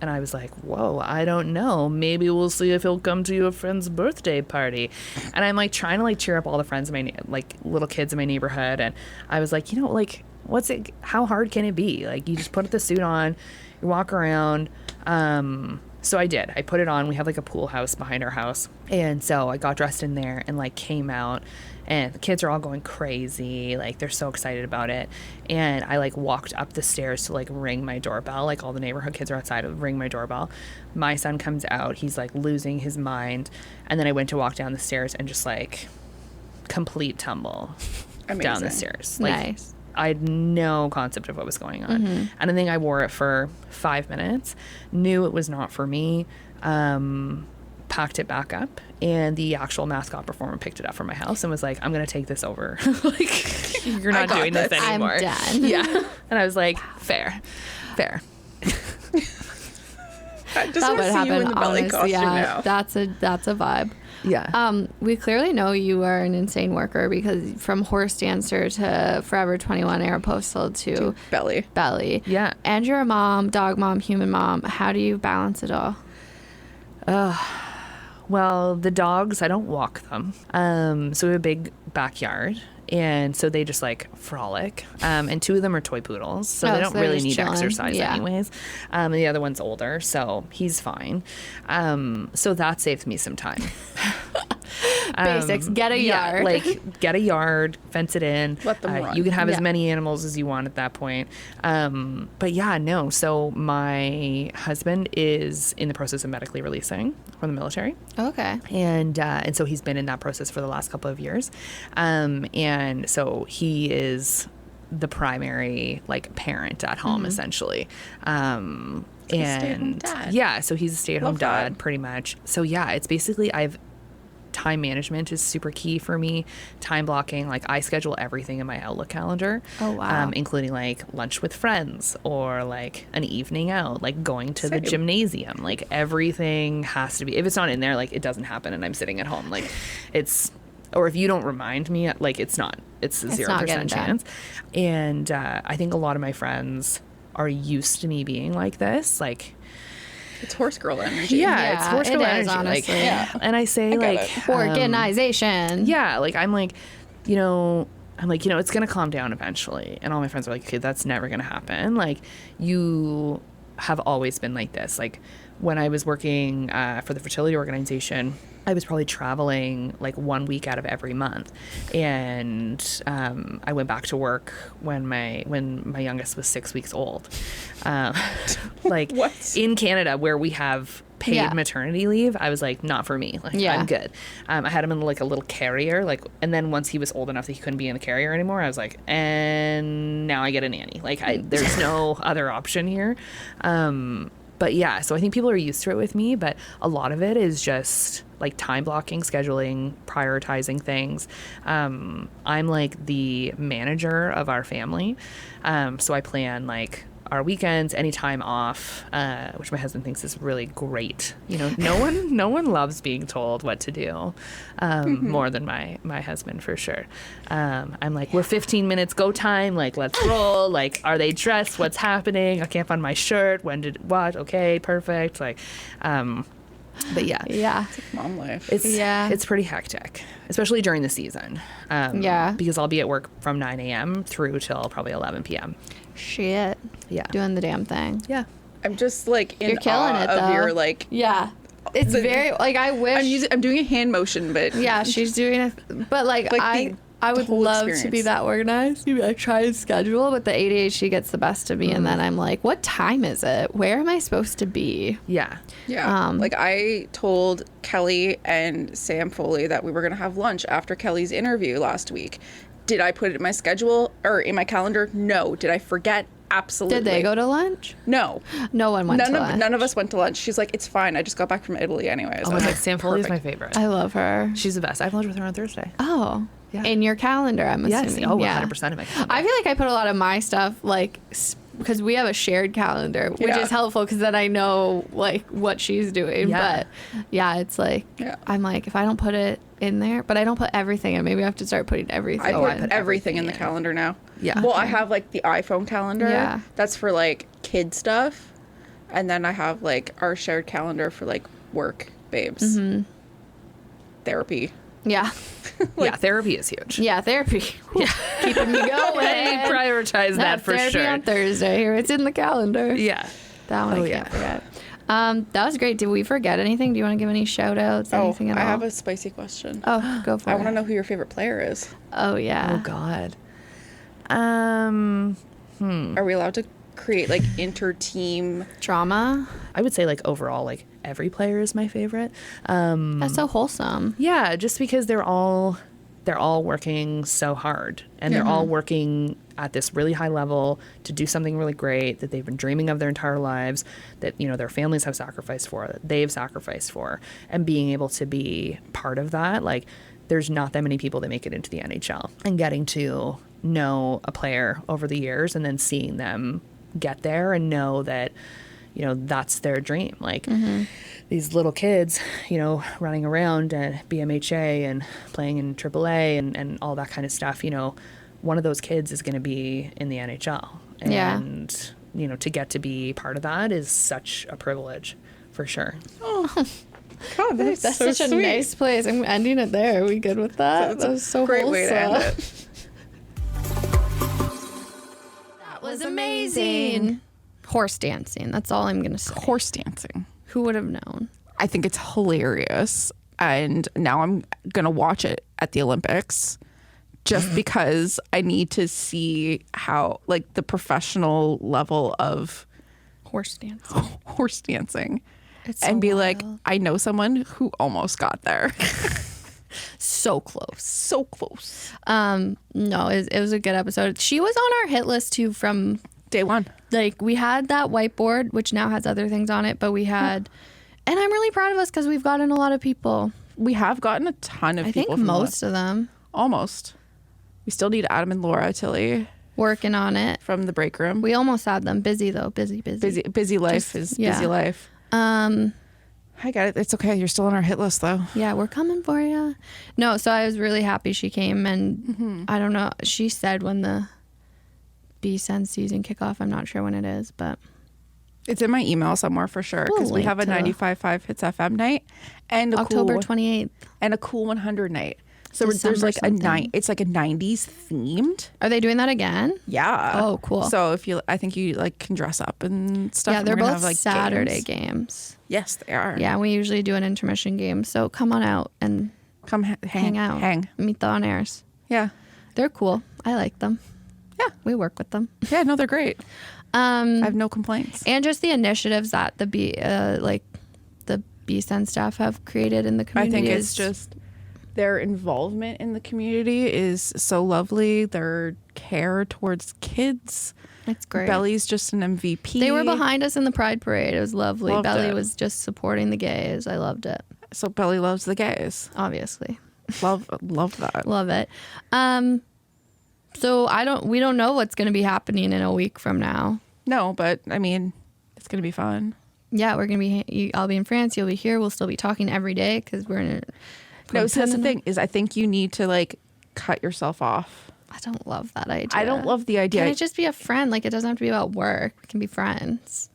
I was like, "Whoa, I don't know. Maybe we'll see if he'll come to your friend's birthday party." And I'm like trying to like cheer up all the friends in my like little kids in my neighborhood, and I was like, like, what's it? How hard can it be? Like, you just put the suit on, you walk around. So I did. I put it on. We have like a pool house behind our house, and so I got dressed in there and like came out. And the kids are all going crazy. Like, they're so excited about it. And I, like, walked up the stairs to, like, ring my doorbell. Like, all the neighborhood kids are outside to ring my doorbell. My son comes out. He's, like, losing his mind. And then I went to walk down the stairs and just, like, complete tumble down the Amazing. stairs. Like, Nice. I had no concept of what was going on. And I think I wore it for 5 minutes. Knew it was not for me. Packed it back up, and the actual mascot performer picked it up from my house and was like, "I'm gonna take this over. Like, you're not doing this I'm anymore." done. Yeah. And I was like, fair. I just That want would to see you happen, in the Belly honestly. costume Yeah, now. that's a vibe. Yeah. We clearly know you are an insane worker because from horse dancer to Forever 21 Aeropostale to Belly. Belly. Yeah. And you're a mom, dog mom, human mom. How do you balance it all? Well, the dogs, I don't walk them. So we have a big backyard, and so they just like frolic. And 2 of them are toy poodles, so Oh, they so don't they're really just need chilling. exercise Yeah. anyways. And the other one's older, so he's fine. So that saves me some time. Basics. Get a Yeah, yard. like get a yard, fence it in. Let them run. You can have Yeah. as many animals as you want at that point. But yeah, no. So my husband is in the process of medically releasing from the military. Okay. And so he's been in that process for the last couple of years. And so he is the primary like parent at home essentially. And stay-at-home dad. yeah, so he's a stay-at-home Love that. dad pretty much. So yeah, it's basically I've time management is super key for me. Time blocking, like I schedule everything in my Outlook calendar. Oh, wow. Including like lunch with friends or like an evening out, like going to the gymnasium. Like everything has to be, if it's not in there, like it doesn't happen and I'm sitting at home. Like it's, or if you don't remind me, like it's a 0% chance. And I think a lot of my friends are used to me being like this. Like, It's horse girl energy. yeah, it's horse girl energy. Honestly. Like, Yeah. and I say like Organization. yeah, like I'm like, it's gonna calm down eventually. And all my friends are like, okay, that's never gonna happen. Like, you have always been like this. Like, when I was working for the fertility organization, I was probably traveling like 1 week out of every month, and I went back to work when my youngest was 6 weeks old. Like What? in Canada, where we have paid maternity leave, I was like, not for me. Like, I'm good. I had him in like a little carrier, like, and then once he was old enough that he couldn't be in the carrier anymore, I was like, and now I get a nanny. Like, there's no other option here. But yeah, so I think people are used to it with me, but a lot of it is just like time blocking, scheduling, prioritizing things. I'm like the manager of our family. So I plan like our weekends, any time off, which my husband thinks is really great. You know, no one loves being told what to do more than my husband, for sure. I'm like, we're 15 minutes go time. Like, let's roll. Like, are they dressed? What's happening? I can't find my shirt. When did what? Okay, perfect. Like, but yeah. It's like mom life. It's pretty hectic, especially during the season. Because I'll be at work from 9 a.m. through till probably 11 p.m. Shit. Yeah. Doing the damn thing. Yeah. I'm just like in You're killing awe it, of though. your like. Yeah. It's very, like, I wish. I'm doing a hand motion, but Yeah, she's doing it. But, like I would whole love to be experience. that organized. Maybe I try and schedule, but the ADHD gets the best of me. And then I'm like, what time is it? Where am I supposed to be? Yeah. Yeah. Like, I told Kelly and Sam Foley that we were going to have lunch after Kelly's interview last week. Did I put it in my schedule or in my calendar? No. Did I forget? Absolutely. Did they go to lunch? No. No one went to lunch. None of us went to lunch. She's like, it's fine. I just got back from Italy anyways. Oh my God, Sam Foley is my favorite. I love her. She's the best. I have lunch with her on Thursday. Oh. Yeah. In your calendar, I'm assuming. Yes. Oh, 100% yeah. in my calendar. I feel like I put a lot of my stuff, like, because we have a shared calendar, which Yeah. is helpful because then I know, like, what she's doing. Yeah. But, yeah, it's like, Yeah. I'm like, if I don't put it in there, but I don't put everything in. Maybe I have to start putting everything I in. put everything in the calendar now. Yeah. Well, I have like the iPhone calendar. Yeah. That's for like kid stuff. And then I have like our shared calendar for like work, babes. Mm-hmm. Therapy. Yeah. Yeah, therapy is huge. Yeah, therapy. Yeah. Keeping me going. I prioritize that for therapy sure. on Thursday. Here, it's in the calendar. Yeah. That one I can't forget. That was great. Did we forget anything? Do you want to give any shout outs? Anything at I all? have a spicy question. Oh, go for I it. want to know who your favorite player is. Oh, yeah. Oh God. Are we allowed to create like inter-team? Drama. I would say like overall, like every player is my favorite. That's so wholesome. Yeah, just because they're all working so hard and they're all working at this really high level to do something really great that they've been dreaming of their entire lives, that, you know, their families have sacrificed for, that they've sacrificed for, and being able to be part of that. Like, there's not that many people that make it into the NHL, and getting to know a player over the years and then seeing them get there and know that, you know, that's their dream. Like, these little kids, you know, running around at BMHA and playing in AAA and all that kind of stuff, you know, one of those kids is going to be in the NHL. And, you know, to get to be part of that is such a privilege, for sure. God, That's so such a sweet. nice place. I'm ending it there. Are we good with that? That was so Great wholesome. way to end it. That was amazing. Horse dancing. That's all I'm going to say. Horse dancing. Who would have known? I think it's hilarious. And now I'm going to watch it at the Olympics just because I need to see how, like, the professional level of Horse dancing. horse dancing. It's And so be like, wild. I know someone who almost got there. So close. So close. No, it was a good episode. She was on our hit list too from, Day one. like, we had that whiteboard, which now has other things on it, but we had, and I'm really proud of us because we've gotten a lot of people we have gotten a ton of I people. think most of them. Almost. We still need Adam and Laura Tilly Working on it. from the break room. We almost had them. Busy though. Busy. Busy life is busy life. I got it. It's okay. You're still on our hit list though. Yeah, we're coming for you. No, so I was really happy she came, and I don't know. She said when the BSens season kickoff. I'm not sure when it is, but It's in my email somewhere for sure because we have a 95.5 Hits FM night and a October cool 28th. and a cool 100 night. So there's December like something. a night. It's like a 90s themed. Are they doing that again? Yeah. Oh, cool. So I think you like can dress up and stuff. Yeah, and they're we're gonna both have, like, Saturday games. games. Yes, they are. Yeah, we usually do an intermission game. So come on out and Come hang out. Meet the on-airs. Yeah. They're cool. I like them. Yeah. We work with them. Yeah, no, they're great. I have no complaints. And just the initiatives that the BSens staff have created in the community. I think it's just their involvement in the community is so lovely. Their care towards kids. It's great. Belly's just an MVP. They were behind us in the Pride Parade. It was lovely. Loved Belly it. was just supporting the gays. I loved it. So Belly loves the gays. Obviously. Love that. Love it. So we don't know what's going to be happening in a week from now. No, but I mean, it's gonna be fun. Yeah, we're going to be, I'll be in France. You'll be here. We'll still be talking every day because we're in a. No, so that's the thing is I think you need to like cut yourself off. I don't love that idea. I don't love the idea. Can it just be a friend? Like, it doesn't have to be about work. We can be friends.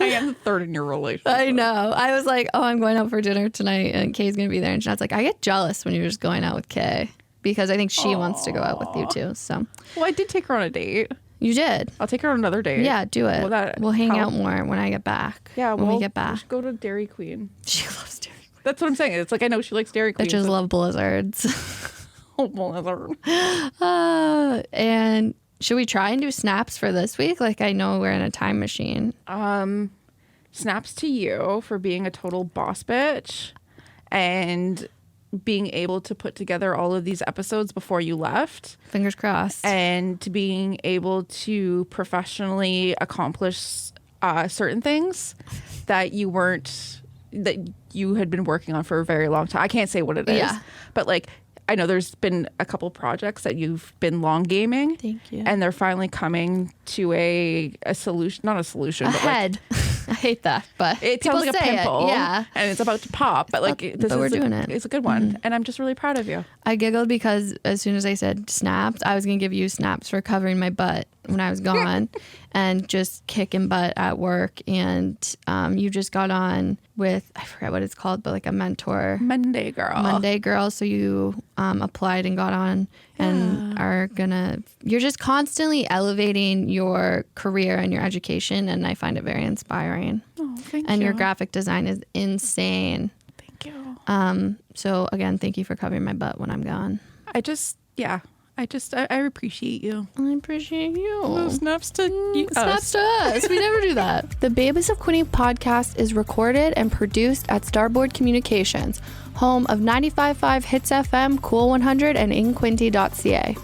I am the third in your relationship. I know. I was like, oh, I'm going out for dinner tonight and Kay's going to be there. And Jeanette's like, I get jealous when you're just going out with Kay because I think she wants to go out with you too. So Well, I did take her on a date. you did. I'll take her on another date. Yeah, do it. We'll hang out more when I get back. Yeah, when we get we'll back. just go to Dairy Queen. She loves Dairy Queen. That's what I'm saying. It's like I know she likes Dairy Queen. Bitches love blizzards. Oh, Blizzard. And should we try and do snaps for this week? Like, I know we're in a time machine. Snaps to you for being a total boss bitch and being able to put together all of these episodes before you left. Fingers crossed. And to being able to professionally accomplish certain things that you had been working on for a very long time. I can't say what it is. Yeah. But like, I know there's been a couple projects that you've been long gaming. Thank you. And they're finally coming to a solution, not a solution, A but head. I hate that, but it people sounds like a say pimple. Yeah. And it's about to pop. But like, this we're is doing it. It's a good one. And I'm just really proud of you. I giggled because as soon as I said snaps, I was going to give you snaps for covering my butt when I was gone and just kicking butt at work. And you just got on with, I forget what it's called, but like a mentor. Monday girl. So you applied and got on and you're just constantly elevating your career and your education. And I find it very inspiring. Oh, thank you. And your graphic design is insane. Thank you. So again, thank you for covering my butt when I'm gone. I appreciate you. I appreciate you. Snaps to Snaps to us. We never do that. The Babies of Quinte podcast is recorded and produced at Starboard Communications, home of 95.5 Hits FM, Cool 100, and inquinte.ca.